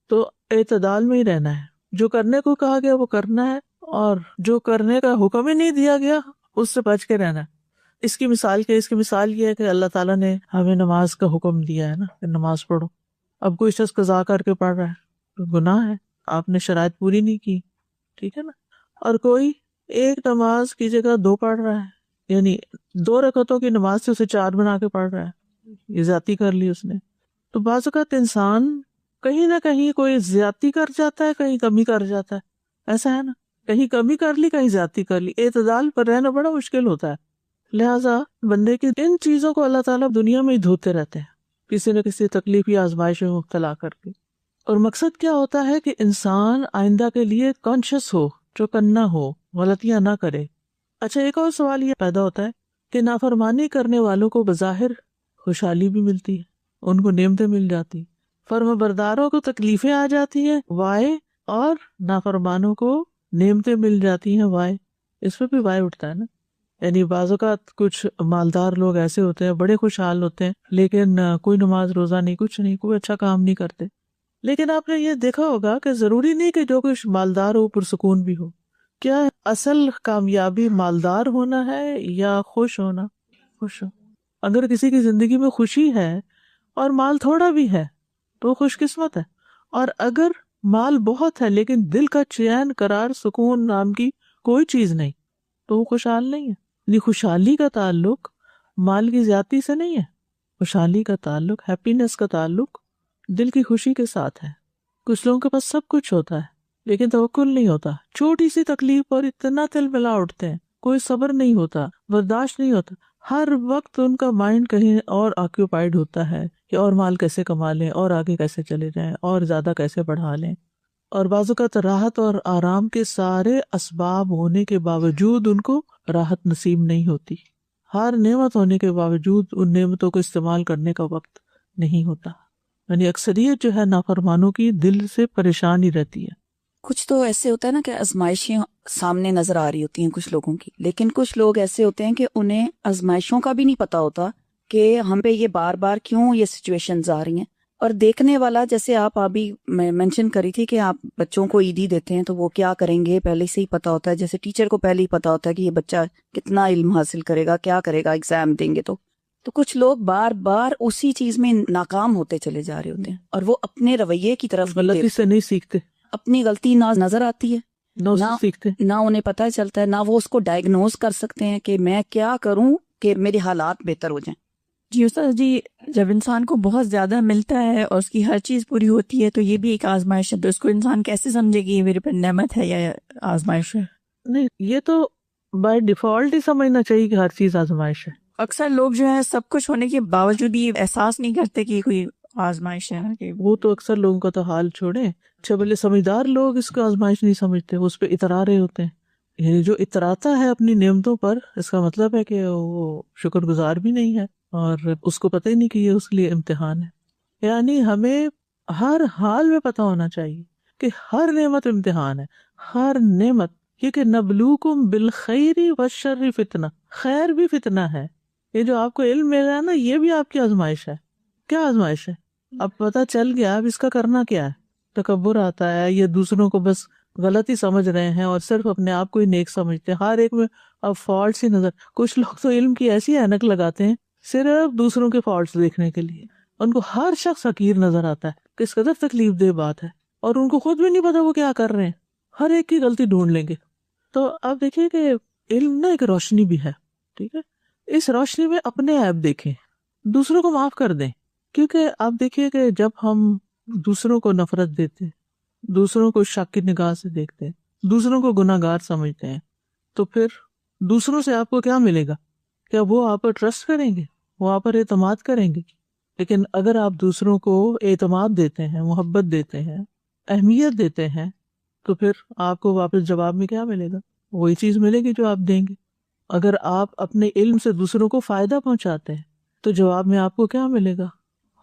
تو اعتدال میں ہی رہنا ہے، جو کرنے کو کہا گیا وہ کرنا ہے، اور جو کرنے کا حکم ہی نہیں دیا گیا اس سے بچ کے رہنا ہے۔ اس کی مثال یہ ہے کہ اللہ تعالیٰ نے ہمیں نماز کا حکم دیا ہے نا کہ نماز پڑھو، اب کوئی شخص قضا کر کے پڑھ رہا ہے تو گناہ ہے، آپ نے شرائط پوری نہیں کی، ٹھیک ہے نا۔ اور کوئی ایک نماز کی جگہ 2 پڑھ رہا ہے، یعنی 2 رکعتوں کی نماز سے اسے 4 بنا کے پڑھ رہا ہے، یہ زیادتی کر لی اس نے۔ تو بعض اوقات انسان کہیں نہ کہیں کوئی زیادتی کر جاتا ہے، کہیں کمی کر جاتا ہے، ایسا ہے نا، کہیں کمی کر لی کہیں زیادتی کر لی، اعتدال پر رہنا بڑا مشکل ہوتا ہے۔ لہٰذا بندے کی ان چیزوں کو اللہ تعالیٰ دنیا میں ہی دھوتے رہتے ہیں، کسی نہ کسی تکلیف یا آزمائش میں مبتلا کر کے. اور مقصد کیا ہوتا ہے کہ انسان آئندہ کے لیے کانشیس ہو، چوکنا ہو، غلطیاں نہ کرے. اچھا، ایک اور سوال یہ پیدا ہوتا ہے کہ نافرمانی کرنے والوں کو بظاہر خوشحالی بھی ملتی ہے، ان کو نعمتیں مل جاتی، فرما برداروں کو تکلیفیں آ جاتی ہیں وائے، اور نافرمانوں کو نعمتیں مل جاتی ہیں وائے. اس پہ بھی وائے اٹھتا ہے نا. یعنی بعض اوقات کچھ مالدار لوگ ایسے ہوتے ہیں، بڑے خوشحال ہوتے ہیں، لیکن کوئی نماز روزہ نہیں، کچھ نہیں، کوئی اچھا کام نہیں کرتے. لیکن آپ نے یہ دیکھا ہوگا کہ ضروری نہیں کہ جو کچھ مالدار ہو پرسکون بھی ہو. کیا اصل کامیابی مالدار ہونا ہے یا خوش ہونا؟ خوش ہو. اگر کسی کی زندگی میں خوشی ہے اور مال تھوڑا بھی ہے تو وہ خوش قسمت ہے، اور اگر مال بہت ہے لیکن دل کا چین، قرار، سکون نام کی کوئی چیز نہیں تو وہ خوشحال نہیں ہے. یعنی خوشحالی کا تعلق مال کی زیادتی سے نہیں ہے، خوشحالی کا تعلق، ہیپینس کا تعلق دل کی خوشی کے ساتھ ہے. کچھ لوگوں کے پاس سب کچھ ہوتا ہے لیکن توکل نہیں ہوتا، چھوٹی سی تکلیف اور اتنا تل ملا اٹھتے ہیں، کوئی صبر نہیں ہوتا، برداشت نہیں ہوتا، ہر وقت ان کا مائنڈ کہیں اور آکیوپائیڈ ہوتا ہے کہ اور مال کیسے کما لیں، اور آگے کیسے چلے جائیں، اور زیادہ کیسے بڑھا لیں. اور بعض اوقات راحت اور آرام کے سارے اسباب ہونے کے باوجود ان کو راحت نصیب نہیں ہوتی، ہر نعمت ہونے کے باوجود ان نعمتوں کو استعمال کرنے کا وقت نہیں ہوتا. یعنی اکثریت جو ہے نافرمانوں کی دل سے پریشان ہی رہتی ہے. کچھ تو ایسے ہوتا ہے نا کہ آزمائشیں سامنے نظر آ رہی ہوتی ہیں کچھ لوگوں کی، لیکن کچھ لوگ ایسے ہوتے ہیں کہ انہیں آزمائشوں کا بھی نہیں پتا ہوتا کہ ہم پہ یہ بار بار کیوں یہ سچویشنز آ رہی ہیں. اور دیکھنے والا، جیسے آپ ابھی مینشن کری تھی کہ آپ بچوں کو عیدی دیتے ہیں تو وہ کیا کریں گے پہلے سے ہی پتا ہوتا ہے، جیسے ٹیچر کو پہلے ہی پتا ہوتا ہے کہ یہ بچہ کتنا علم حاصل کرے گا، کیا کرے گا ایگزام دیں گے. تو کچھ لوگ بار بار اسی چیز میں ناکام ہوتے چلے جا رہے ہوتے ہیں، اور وہ اپنے رویے کی طرف غلطی سے نہیں سیکھتے، اپنی غلطی نہ نظر آتی ہے، نہ سیکھتے، نہ انہیں پتہ چلتا ہے، نہ وہ اس کو ڈائگنوز کر سکتے ہیں کہ میں کیا کروں کہ میرے حالات بہتر ہو جائیں. جی استاد جی، جب انسان کو بہت زیادہ ملتا ہے اور اس کی ہر چیز پوری ہوتی ہے تو یہ بھی ایک آزمائش ہے، تو اس کو انسان کیسے سمجھے کہ یہ میرے پر نعمت ہے یا آزمائش ہے؟ نہیں، یہ تو بائی ڈیفالٹ ہی سمجھنا چاہیے کہ ہر چیز آزمائش ہے. اکثر لوگ جو ہے سب کچھ ہونے کے باوجود یہ احساس نہیں کرتے کہ کوئی آزمائش ہے کہ وہ تو اکثر لوگوں کا تو حال چھوڑیں. اچھا بھلے سمجھدار لوگ اس کو آزمائش نہیں سمجھتے، وہ اس پہ اترا رہے ہوتے ہیں. یعنی جو اتراتا ہے اپنی نعمتوں پر، اس کا مطلب ہے کہ وہ شکر گزار بھی نہیں ہے اور اس کو پتہ ہی نہیں کہ یہ اس کے لیے امتحان ہے. یعنی ہمیں ہر حال میں پتہ ہونا چاہیے کہ ہر نعمت امتحان ہے، ہر نعمت. کیونکہ نبلوکم بالخیر والشر فتنہ، خیر بھی فتنہ ہے. یہ جو آپ کو علم مل رہا ہے نا، یہ بھی آپ کی آزمائش ہے. کیا آزمائش ہے؟ اب پتہ چل گیا اب اس کا کرنا کیا ہے. تکبر آتا ہے یا دوسروں کو بس غلط ہی سمجھ رہے ہیں اور صرف اپنے آپ کو ہی نیک سمجھتے ہیں، ہر ایک میں اب فالٹس ہی نظر. کچھ لوگ تو علم کی ایسی اینک لگاتے ہیں صرف دوسروں کے فالٹس دیکھنے کے لیے. ان کو ہر شخص حقیر نظر آتا ہے، کس قدر تکلیف دہ بات ہے، اور ان کو خود بھی نہیں پتا وہ کیا کر رہے ہیں، ہر ایک کی غلطی ڈھونڈ لیں گے. تو آپ دیکھیے کہ علم نا ایک روشنی بھی ہے، ٹھیک ہے. اس روشنی میں اپنے عیب دیکھیں، دوسروں کو معاف کر دیں. کیونکہ آپ دیکھیے کہ جب ہم دوسروں کو نفرت دیتے، دوسروں کو شک کی نگاہ سے دیکھتے، دوسروں کو گناہ گار سمجھتے ہیں، تو پھر دوسروں سے آپ کو کیا ملے گا؟ کیا وہ آپ پر ٹرسٹ کریں گے؟ وہ آپ پر اعتماد کریں گے؟ لیکن اگر آپ دوسروں کو اعتماد دیتے ہیں، محبت دیتے ہیں، اہمیت دیتے ہیں، تو پھر آپ کو واپس جواب میں کیا ملے گا؟ وہی چیز ملے گی جو آپ دیں گے. اگر آپ اپنے علم سے دوسروں کو فائدہ پہنچاتے ہیں تو جواب میں آپ کو کیا ملے گا؟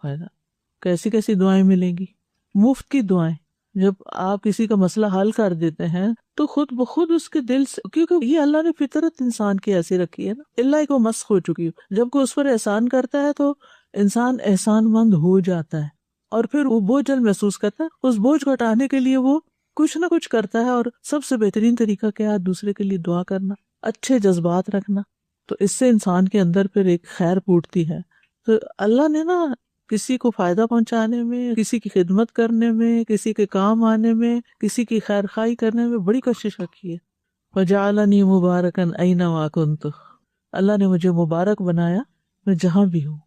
فائدہ. کیسی کیسی دعائیں ملیں گی، مفت کی دعائیں. جب آپ کسی کا مسئلہ حل کر دیتے ہیں تو خود بخود اس کے دل سے، کیونکہ یہ اللہ نے فطرت انسان کی ایسی رکھی ہے نا، اللہ کو مسخ ہو چکی ہو. جب کوئی اس پر احسان کرتا ہے تو انسان احسان مند ہو جاتا ہے، اور پھر وہ بوجھل محسوس کرتا ہے. اس بوجھ کو ہٹانے کے لیے وہ کچھ نہ کچھ کرتا ہے، اور سب سے بہترین طریقہ کیا ہے؟ دوسرے کے لیے دعا کرنا، اچھے جذبات رکھنا. تو اس سے انسان کے اندر پھر ایک خیر پھوٹتی ہے. تو اللہ نے نا کسی کو فائدہ پہنچانے میں، کسی کی خدمت کرنے میں، کسی کے کام آنے میں، کسی کی خیر خواہی کرنے میں بڑی کوشش رکھی ہے. وَجَعَلَنِي مُبَارَكًا أَيْنَمَا كُنتُ، اللہ نے مجھے مبارک بنایا میں جہاں بھی ہوں.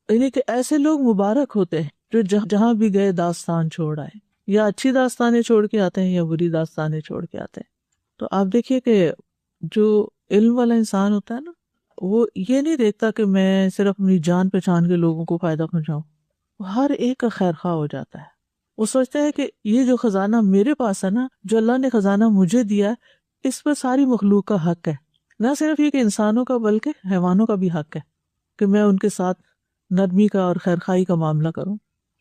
یعنی کہ ایسے لوگ مبارک ہوتے ہیں جو جہاں بھی گئے داستان چھوڑ آئے، یا اچھی داستانیں چھوڑ کے آتے ہیں یا بری داستانیں چھوڑ کے آتے ہیں. تو آپ دیکھیے کہ جو علم والا انسان ہوتا ہے نا، وہ یہ نہیں دیکھتا کہ میں صرف اپنی جان پہچان کے لوگوں کو فائدہ پہنچاؤں، وہ ہر ایک کا خیر خواہ ہو جاتا ہے. وہ سوچتا ہے کہ یہ جو خزانہ میرے پاس ہے نا، جو اللہ نے خزانہ مجھے دیا ہے، اس پر ساری مخلوق کا حق ہے. نہ صرف یہ کہ انسانوں کا بلکہ حیوانوں کا بھی حق ہے کہ میں ان کے ساتھ نرمی کا اور خیرخواہی کا معاملہ کروں.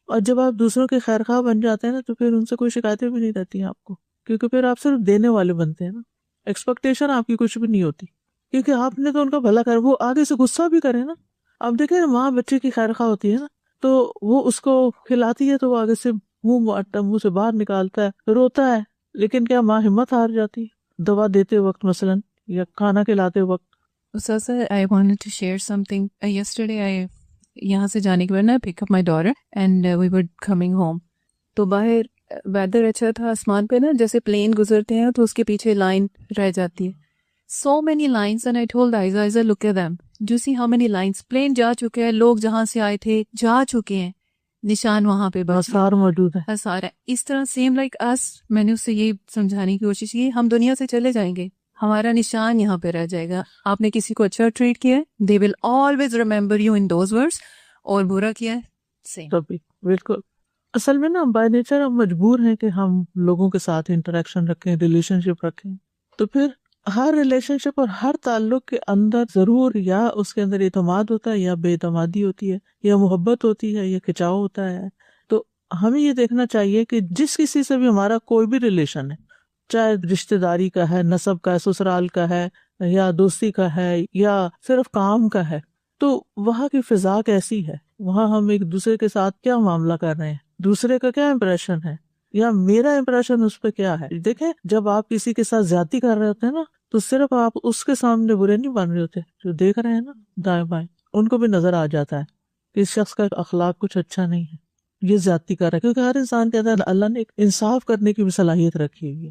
اور جب آپ دوسروں کے خیر خواہ بن جاتے ہیں نا تو پھر ان سے کوئی شکایتیں بھی نہیں رہتی ہیں آپ کو، کیونکہ پھر آپ صرف دینے والے بنتے ہیں نا. ایکسپیکٹیشن آپ کی کچھ بھی نہیں ہوتی، کیونکہ آپ نے تو ان کا بھلا کر، وہ آگے سے غصہ بھی کرے نا. آپ دیکھیں ماں بچے کی خیر خواہ ہوتی ہے نا تو وہ اس کو کھلاتی ہے تو وہ آگے سے منہ سے باہر نکالتا ہے، روتا ہے، لیکن کیا ماں ہمت ہار جاتی ہے دوا دیتے وقت مثلاً یا کھانا کھلاتے وقت؟ Ustaz, I wanted to share something. Yesterday, یہاں سے جانے کے بعد نا pick up my daughter and we were coming home. تو باہر ویدر اچھا تھا، آسمان پہ نا جیسے پلین گزرتے ہیں تو اس کے پیچھے لائن رہ جاتی ہے. So many lines and I told Aiza, look at them. Do you see how many lines? Plane جا چکے ہیں، لوگ جہاں سے آئے تھے جا چکے ہیں، نشان وہاں پہ بس آثار موجود ہے. آثار ہے. اس طرح سیم لائک اس، میں نے اس سے یہ سمجھانے کی کوشش کی، ہم دنیا سے چلے جائیں گے، ہمارا نشان یہاں پہ رہ جائے گا. آپ نے کسی کو اچھا ٹریٹ کیا ہے، they will always remember you in those words. اور برا کیا ہے سیم. تبھی بالکل. اصل میں نا بائی نیچر ہم مجبور ہیں کہ ہم لوگوں کے ساتھ انٹریکشن رکھیں، ریلیشن شپ رکھیں. تو پھر ہر ریلیشن شپ اور ہر تعلق کے اندر ضرور یا اس کے اندر اعتماد ہوتا ہے یا بے اعتمادی ہوتی ہے، یا محبت ہوتی ہے یا کھچاؤ ہوتا ہے. تو ہمیں یہ دیکھنا چاہیے کہ جس کسی سے بھی ہمارا کوئی بھی ریلیشن ہے، چاہے رشتہ داری کا ہے، نسب کا ہے، سسرال کا ہے، یا دوستی کا ہے، یا صرف کام کا ہے، تو وہاں کی فضا کیسی ہے، وہاں ہم ایک دوسرے کے ساتھ کیا معاملہ کر رہے ہیں، دوسرے کا کیا امپریشن ہے، یا میرا امپریشن اس پہ کیا ہے. دیکھیں جب آپ کسی کے ساتھ زیادتی کر رہے ہوتے ہیں نا تو صرف آپ اس کے سامنے برے نہیں بن رہے ہوتے، جو دیکھ رہے ہیں نا دائیں بائیں ان کو بھی نظر آ جاتا ہے کہ اس شخص کا اخلاق کچھ اچھا نہیں ہے، یہ زیادتی کر رہا ہے. کیونکہ ہر انسان کے اندر اللہ نے ایک انصاف کرنے کی بھی صلاحیت رکھی ہوئی ہے.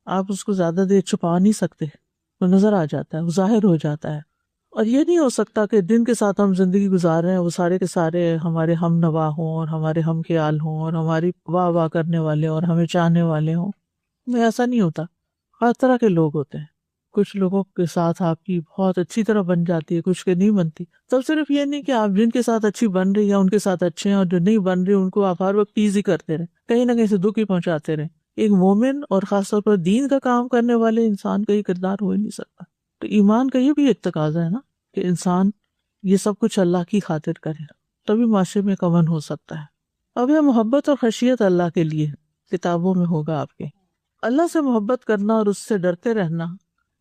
آپ اس کو زیادہ دیر چھپا نہیں سکتے، وہ نظر آ جاتا ہے، وہ ظاہر ہو جاتا ہے. اور یہ نہیں ہو سکتا کہ جن کے ساتھ ہم زندگی گزار رہے ہیں وہ سارے کے سارے ہمارے ہم نوا ہوں اور ہمارے ہم خیال ہوں اور ہماری واہ واہ کرنے والے اور ہمیں چاہنے والے ہوں. ایسا نہیں ہوتا. ہر طرح کے لوگ ہوتے ہیں. کچھ لوگوں کے ساتھ آپ کی بہت اچھی طرح بن جاتی ہے، کچھ کے نہیں بنتی. تب صرف یہ نہیں کہ آپ جن کے ساتھ اچھی بن رہی یا ان کے ساتھ اچھے ہیں، اور جو نہیں بن رہی ان کو آپ ہر وقت ٹیز ہی کرتے رہیں، کہیں نہ کہیں سے دکھ ہی پہنچاتے رہیں. ایک مومن اور خاص طور پر دین کا کام کرنے والے انسان کا یہ کردار ہو ہی نہیں سکتا. تو ایمان کا یہ بھی ایک تقاضا ہے نا کہ انسان یہ سب کچھ اللہ کی خاطر کرے، تبھی معاشرے میں امن ہو سکتا ہے. اب یہ محبت اور خشیت اللہ کے لیے کتابوں میں ہوگا آپ کے. اللہ سے محبت کرنا اور اس سے ڈرتے رہنا،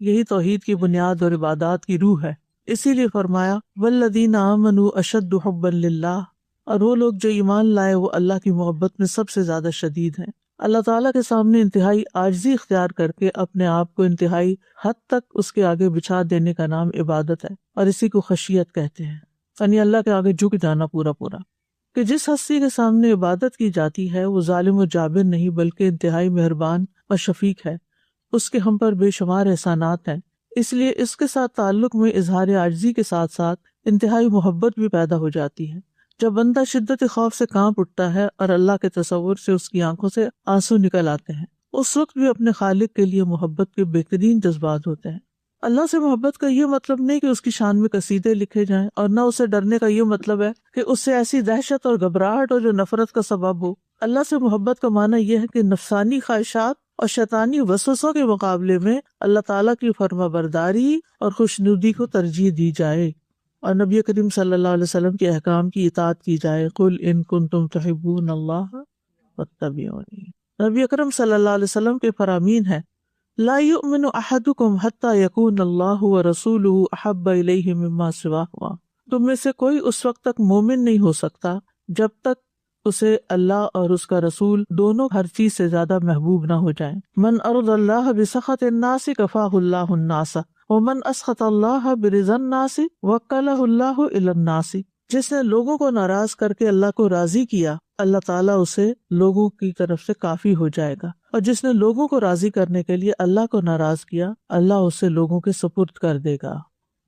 یہی توحید کی بنیاد اور عبادات کی روح ہے. اسی لیے فرمایا والذین آمنوا اشد حبا للہ، اور وہ لوگ جو ایمان لائے وہ اللہ کی محبت میں سب سے زیادہ شدید ہیں. اللہ تعالیٰ کے سامنے انتہائی عاجزی اختیار کر کے اپنے آپ کو انتہائی حد تک اس کے آگے بچھا دینے کا نام عبادت ہے، اور اسی کو خشیت کہتے ہیں. یعنی اللہ کے آگے جھک جانا پورا پورا. کہ جس ہستی کے سامنے عبادت کی جاتی ہے وہ ظالم و جابر نہیں بلکہ انتہائی مہربان اور شفیق ہے. اس کے ہم پر بے شمار احسانات ہیں، اس لیے اس کے ساتھ تعلق میں اظہار عاجزی کے ساتھ ساتھ انتہائی محبت بھی پیدا ہو جاتی ہے. جب بندہ شدت خوف سے کانپ اٹھتا ہے اور اللہ کے تصور سے اس کی آنکھوں سے آنسو نکل آتے ہیں، اس وقت بھی اپنے خالق کے لیے محبت کے بہترین جذبات ہوتے ہیں. اللہ سے محبت کا یہ مطلب نہیں کہ اس کی شان میں قصیدے لکھے جائیں، اور نہ اسے ڈرنے کا یہ مطلب ہے کہ اس سے ایسی دہشت اور گھبراہٹ اور جو نفرت کا سبب ہو. اللہ سے محبت کا معنی یہ ہے کہ نفسانی خواہشات اور شیطانی وسوسوں کے مقابلے میں اللہ تعالیٰ کی فرما برداری اور خوشنودی کو ترجیح دی جائے، اور نبی کریم صلی اللہ علیہ وسلم کے احکام کی اطاعت کی جائے. قل ان کنتم تحبون اللہ فاتبعونی. نبی اکرم صلی اللہ علیہ وسلم کے فرامین ہیں لا یؤمن احدکم حتی یکون اللہ ورسولہ احب الیہ مما سواہما. تم میں سے کوئی اس وقت تک مومن نہیں ہو سکتا جب تک اسے اللہ اور اس کا رسول دونوں ہر چیز سے زیادہ محبوب نہ ہو جائیں. من ارضى اللہ بسخط الناس کفاہ اللہ الناس ومن اسخط اللہ برضا الناس وکلہ اللہ الی الناس. جس نے لوگوں کو ناراض کر کے اللہ کو راضی کیا، اللہ تعالیٰ اسے لوگوں کی طرف سے کافی ہو جائے گا، اور جس نے لوگوں کو راضی کرنے کے لیے اللہ کو ناراض کیا، اللہ اسے لوگوں کے سپرد کر دے گا.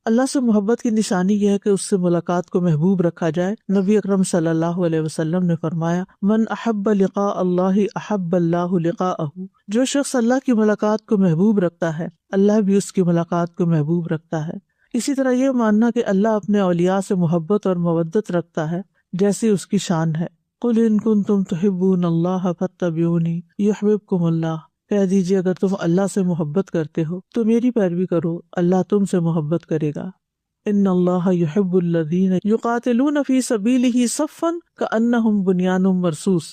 اللہ سے محبت کی نشانی یہ ہے کہ اس سے ملاقات کو محبوب رکھا جائے. نبی اکرم صلی اللہ علیہ وسلم نے فرمایا من احب لقاء اللہ احب اللہ لقاءہ. جو شخص اللہ کی ملاقات کو محبوب رکھتا ہے اللہ بھی اس کی ملاقات کو محبوب رکھتا ہے. اسی طرح یہ ماننا کہ اللہ اپنے اولیاء سے محبت اور مودت رکھتا ہے جیسی اس کی شان ہے. قُلْ إِن كُنتُمْ تُحِبُّونَ اللَّهَ فَاتَّبِعُونِي يُحْبِبْكُمُ اللَّهُ. کہہ دیجیے اگر تم اللہ سے محبت کرتے ہو تو میری پیروی کرو، اللہ تم سے محبت کرے گا. ان اللہ یحب الذین یقاتلون فی سبیلہ صفا کأنہم بنیان مرصوص.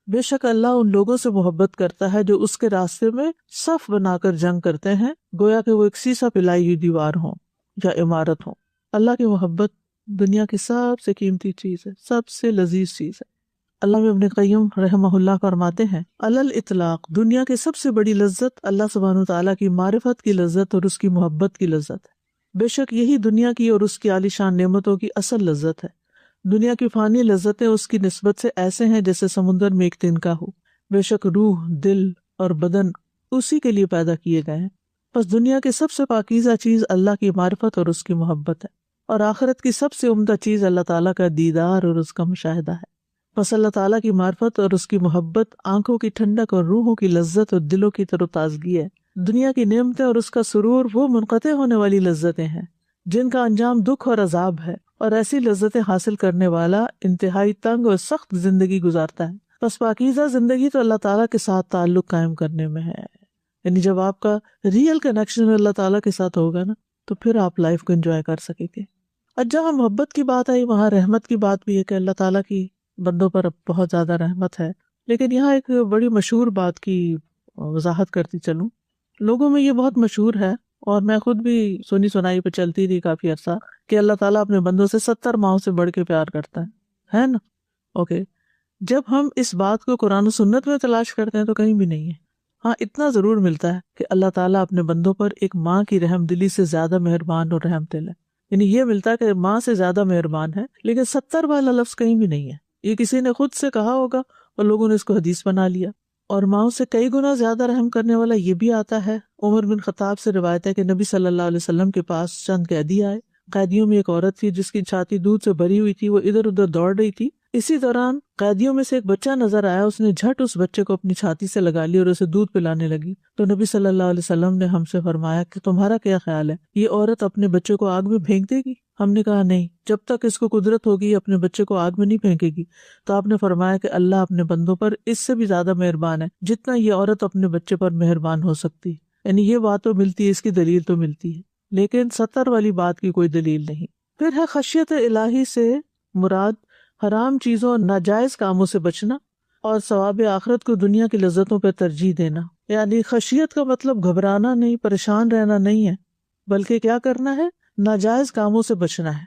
بے شک اللہ ان لوگوں سے محبت کرتا ہے جو اس کے راستے میں صف بنا کر جنگ کرتے ہیں، گویا کہ وہ ایک سیسا پلائی ہوئی دیوار ہوں یا عمارت ہوں. اللہ کی محبت دنیا کی سب سے قیمتی چیز ہے، سب سے لذیذ چیز ہے. علامہ ابن قیم رحمہ اللہ فرماتے ہیں علل اطلاق دنیا کی سب سے بڑی لذت اللہ سبحانہ وتعالیٰ کی معرفت کی لذت اور اس کی محبت کی لذت ہے. بے شک یہی دنیا کی اور اس کی عالی شان نعمتوں کی اصل لذت ہے. دنیا کی فانی لذتیں اس کی نسبت سے ایسے ہیں جیسے سمندر میں ایک تنکا ہو. بے شک روح، دل اور بدن اسی کے لیے پیدا کیے گئے ہیں. بس دنیا کی سب سے پاکیزہ چیز اللہ کی معرفت اور اس کی محبت ہے، اور آخرت کی سب سے عمدہ چیز اللہ تعالیٰ کا دیدار اور اس کا مشاہدہ ہے. بس اللہ تعالیٰ کی معرفت اور اس کی محبت آنکھوں کی ٹھنڈک اور روحوں کی لذت اور دلوں کی تر و تازگی ہے. دنیا کی نعمتیں اور اس کا سرور وہ منقطع ہونے والی لذتیں ہیں جن کا انجام دکھ اور عذاب ہے، اور ایسی لذتیں حاصل کرنے والا انتہائی تنگ اور سخت زندگی گزارتا ہے. بس پاکیزہ زندگی تو اللہ تعالیٰ کے ساتھ تعلق قائم کرنے میں ہے. یعنی جب آپ کا ریئل کنیکشن اللہ تعالیٰ کے ساتھ ہوگا نا تو پھر آپ لائف کو انجوائے کر سکیں گے. اور جہاں محبت کی بات آئی وہاں رحمت کی بات بھی ہے کہ اللہ تعالیٰ کی بندوں پر بہت زیادہ رحمت ہے. لیکن یہاں ایک بڑی مشہور بات کی وضاحت کرتی چلوں. لوگوں میں یہ بہت مشہور ہے اور میں خود بھی سنی سنائی پہ چلتی رہی کافی عرصہ کہ اللہ تعالیٰ اپنے بندوں سے 70 ماؤں سے بڑھ کے پیار کرتا ہے نا. اوکے، جب ہم اس بات کو قرآن و سنت میں تلاش کرتے ہیں تو کہیں بھی نہیں ہے. ہاں اتنا ضرور ملتا ہے کہ اللہ تعالیٰ اپنے بندوں پر ایک ماں کی رحم دلی سے زیادہ مہربان اور رحم دل ہے. یعنی یہ ملتا ہے کہ ماں سے زیادہ مہربان ہے، لیکن 70 والا لفظ کہیں بھی نہیں ہے. یہ کسی نے خود سے کہا ہوگا اور لوگوں نے اس کو حدیث بنا لیا. اور ماؤں سے کئی گنا زیادہ رحم کرنے والا یہ بھی آتا ہے. عمر بن خطاب سے روایت ہے کہ نبی صلی اللہ علیہ وسلم کے پاس چند قیدی آئے. قیدیوں میں ایک عورت تھی جس کی چھاتی دودھ سے بھری ہوئی تھی، وہ ادھر ادھر دوڑ رہی تھی. اسی دوران قیدیوں میں سے ایک بچہ نظر آیا، اس نے جھٹ اس بچے کو اپنی چھاتی سے لگا لی اور اسے دودھ پلانے لگی. تو نبی صلی اللہ علیہ وسلم نے ہم سے فرمایا کہ تمہارا کیا خیال ہے، یہ عورت اپنے بچے کو آگ میں پھینک دے گی؟ ہم نے کہا نہیں، جب تک اس کو قدرت ہوگی اپنے بچے کو آگ میں نہیں پھینکے گی. تو آپ نے فرمایا کہ اللہ اپنے بندوں پر اس سے بھی زیادہ مہربان ہے جتنا یہ عورت اپنے بچے پر مہربان ہو سکتی ہے. یعنی یہ بات تو ملتی ہے، اس کی دلیل تو ملتی ہے، لیکن 70 والی بات کی کوئی دلیل نہیں. پھر ہے خشیت الہی سے مراد حرام چیزوں اور ناجائز کاموں سے بچنا اور ثواب آخرت کو دنیا کی لذتوں پر ترجیح دینا. یعنی خشیت کا مطلب گھبرانا نہیں، پریشان رہنا نہیں ہے، بلکہ کیا کرنا ہے؟ ناجائز کاموں سے بچنا ہے.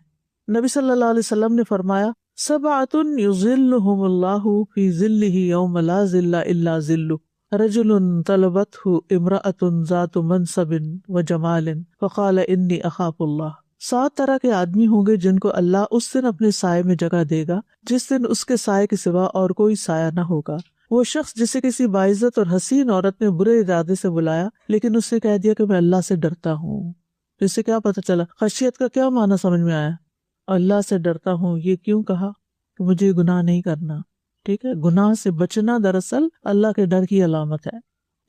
نبی صلی اللہ علیہ وسلم نے فرمایا 7 یظلہم اللہ فی ظلہ یوم لا ظل الا ظلہ رجل طلبته امرأة ذات منصب وجمال فقال انی اخاف اللہ. 7 طرح کے آدمی ہوں گے جن کو اللہ اس دن اپنے سائے میں جگہ دے گا جس دن اس کے سائے کے سوا اور کوئی سایہ نہ ہوگا. وہ شخص جسے کسی باعزت اور حسین عورت نے برے ارادے سے بلایا لیکن اس نے کہہ دیا کہ میں اللہ سے ڈرتا ہوں. اس سے کیا پتہ چلا؟ خشیت کا کیا معنی سمجھ میں آیا؟ اللہ سے ڈرتا ہوں. یہ کیوں کہا؟ کہ مجھے گناہ نہیں کرنا. ٹھیک ہے، گناہ سے بچنا دراصل اللہ کے ڈر کی علامت ہے.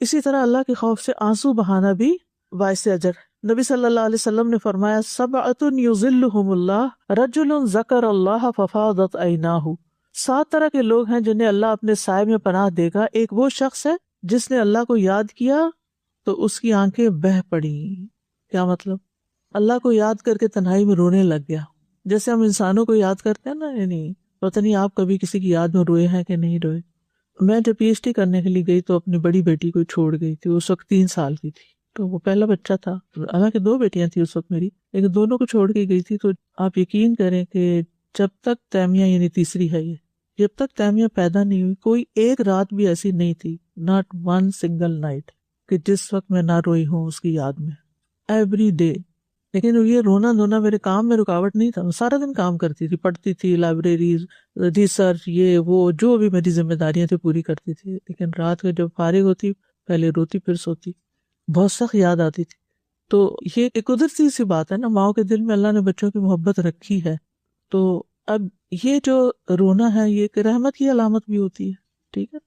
اسی طرح اللہ کے خوف سے آنسو بہانا بھی باعث اجر. نبی صلی اللہ علیہ وسلم نے فرمایا 7 یظلہم اللہ رجل ذکر اللہ ففاضت عیناہ. 7 طرح کے لوگ ہیں جنہیں اللہ اپنے سائے میں پناہ دے گا. ایک وہ شخص ہے جس نے اللہ کو یاد کیا تو اس کی آنکھیں بہہ پڑی. کیا مطلب؟ اللہ کو یاد کر کے تنہائی میں رونے لگ گیا. جیسے ہم انسانوں کو یاد کرتے ہیں نا، یعنی پتہ نہیں آپ کبھی کسی کی یاد میں روئے ہیں کہ نہیں روئے. میں جب PhD کرنے کے لیے گئی تو اپنی بڑی بیٹی کو چھوڑ گئی تھی. اس وقت 3 سال کی تھی، تو وہ پہلا بچہ تھا. حالانکہ 2 بیٹیاں تھیں اس وقت میری، لیکن دونوں کو چھوڑ کے گئی تھی. تو آپ یقین کریں کہ جب تک تیمیہ، یعنی تیسری ہے یہ، جب تک تیمیہ پیدا نہیں ہوئی کوئی ایک رات بھی ایسی نہیں تھی، not one single night، کہ جس وقت میں نہ روئی ہوں اس کی یاد میں. Every day. لیکن یہ رونا دھونا میرے کام میں رکاوٹ نہیں تھا. سارا دن کام کرتی تھی، پڑھتی تھی، لائبریریز، ریسرچ، یہ وہ جو بھی میری ذمہ داریاں تھیں پوری کرتی تھی. لیکن رات کو جب فارغ ہوتی پہلے روتی پھر سوتی. بہت سخت یاد آتی تھی. تو یہ ایک قدرتی سی بات ہے نا، ماؤں کے دل میں اللہ نے بچوں کی محبت رکھی ہے. تو اب یہ جو رونا ہے یہ ایک رحمت کی علامت بھی ہوتی ہے. ٹھیک ہے.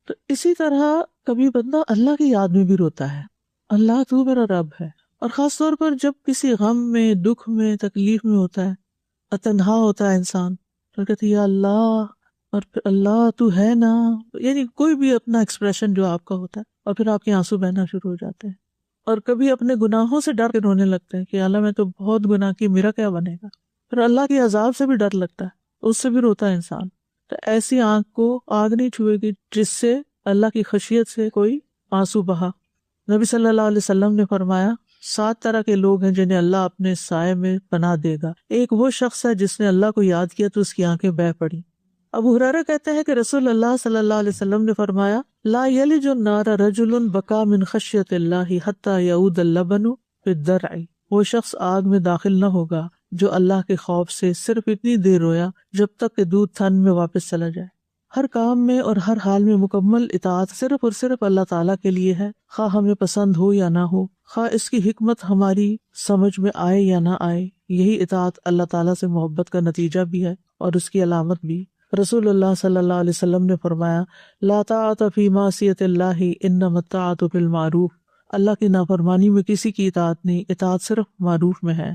تو اسی طرح کبھی بندہ اللہ کی یاد میں بھی روتا ہے. اللہ تو میرا رب ہے اور خاص طور پر جب کسی غم میں، دکھ میں، تکلیف میں ہوتا ہے اور تنہا ہوتا ہے انسان، تو کہتے ہیں یا اللہ، اور پھر اللہ تو ہے نا، یعنی کوئی بھی اپنا ایکسپریشن جو آپ کا ہوتا ہے، اور پھر آپ کے آنسو بہنا شروع ہو جاتے ہیں، اور کبھی اپنے گناہوں سے ڈر کے رونے لگتے ہیں کہ اللہ میں تو بہت گناہ کی، میرا کیا بنے گا، پھر اللہ کے عذاب سے بھی ڈر لگتا ہے، اس سے بھی روتا ہے انسان۔ تو ایسی آنکھ کو آگ نہیں چھوئے گی جس سے اللہ کی خشیت سے کوئی آنسو بہا۔ نبی صلی اللہ علیہ وسلم نے فرمایا 7 طرح کے لوگ ہیں جنہیں اللہ اپنے سائے میں پناہ دے گا۔ ایک وہ شخص ہے جس نے اللہ کو یاد کیا تو اس کی آنکھیں بہہ پڑی۔ ابو ہریرہ کہتے ہیں کہ رسول اللہ صلی اللہ علیہ وسلم نے فرمایا لا یلج النار رجل بکا من خشیت اللہ حتی یعود اللبن فی الضرع، وہ شخص آگ میں داخل نہ ہوگا جو اللہ کے خوف سے صرف اتنی دیر رویا جب تک کہ دودھ تھن میں واپس چلا جائے۔ ہر کام میں اور ہر حال میں مکمل اطاعت صرف اور صرف اللہ تعالیٰ کے لیے ہے، خواہ ہمیں پسند ہو یا نہ ہو، خواہ اس کی حکمت ہماری سمجھ میں آئے یا نہ آئے۔ یہی اطاعت اللہ تعالیٰ سے محبت کا نتیجہ بھی ہے اور اس کی علامت بھی۔ رسول اللہ صلی اللہ علیہ وسلم نے فرمایا لا طاعت فی معصیت اللہ انما الطاعت بالمعروف، اللہ کی نافرمانی میں کسی کی اطاعت نہیں، اطاعت صرف معروف میں ہے،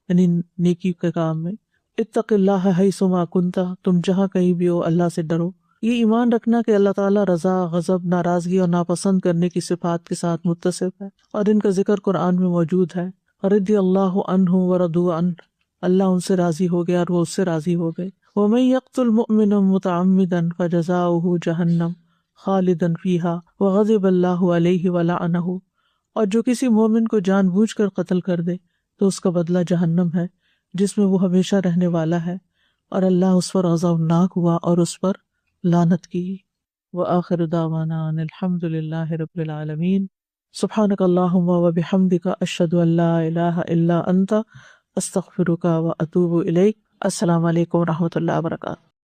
یعنی نیکی کے کام میں۔ اتق اللہ حیثما کنت، تم جہاں کہیں بھی ہو اللہ سے ڈرو۔ یہ ایمان رکھنا کہ اللہ تعالیٰ رضا، غضب، ناراضگی اور ناپسند کرنے کی صفات کے ساتھ متصف ہے، اور ان کا ذکر قرآن میں موجود ہے۔ رضی اللہ عنہ ورضوا عنہ، اللہ ان سے راضی ہو گیا اور وہ اس سے راضی ہو گئے۔ ومن یقتل مؤمنا متعمدا فجزاؤہ جہنم خالدا فیہا وغضب اللہ علیہ ولعنہ، اور جو کسی مومن کو جان بوجھ کر قتل کر دے تو اس کا بدلہ جہنم ہے جس میں وہ ہمیشہ رہنے والا ہے، اور اللہ اس پر غضبناک ہوا اور اس پر لعنت کی۔ وآخر دعوانا ان الحمد للہ رب العالمین۔ سبحانک اللہم وبحمدک، اشہد ان لا الہ الا انت، استغفرک واتوب الیک۔ السلام علیکم ورحمۃ اللہ وبرکاتہ۔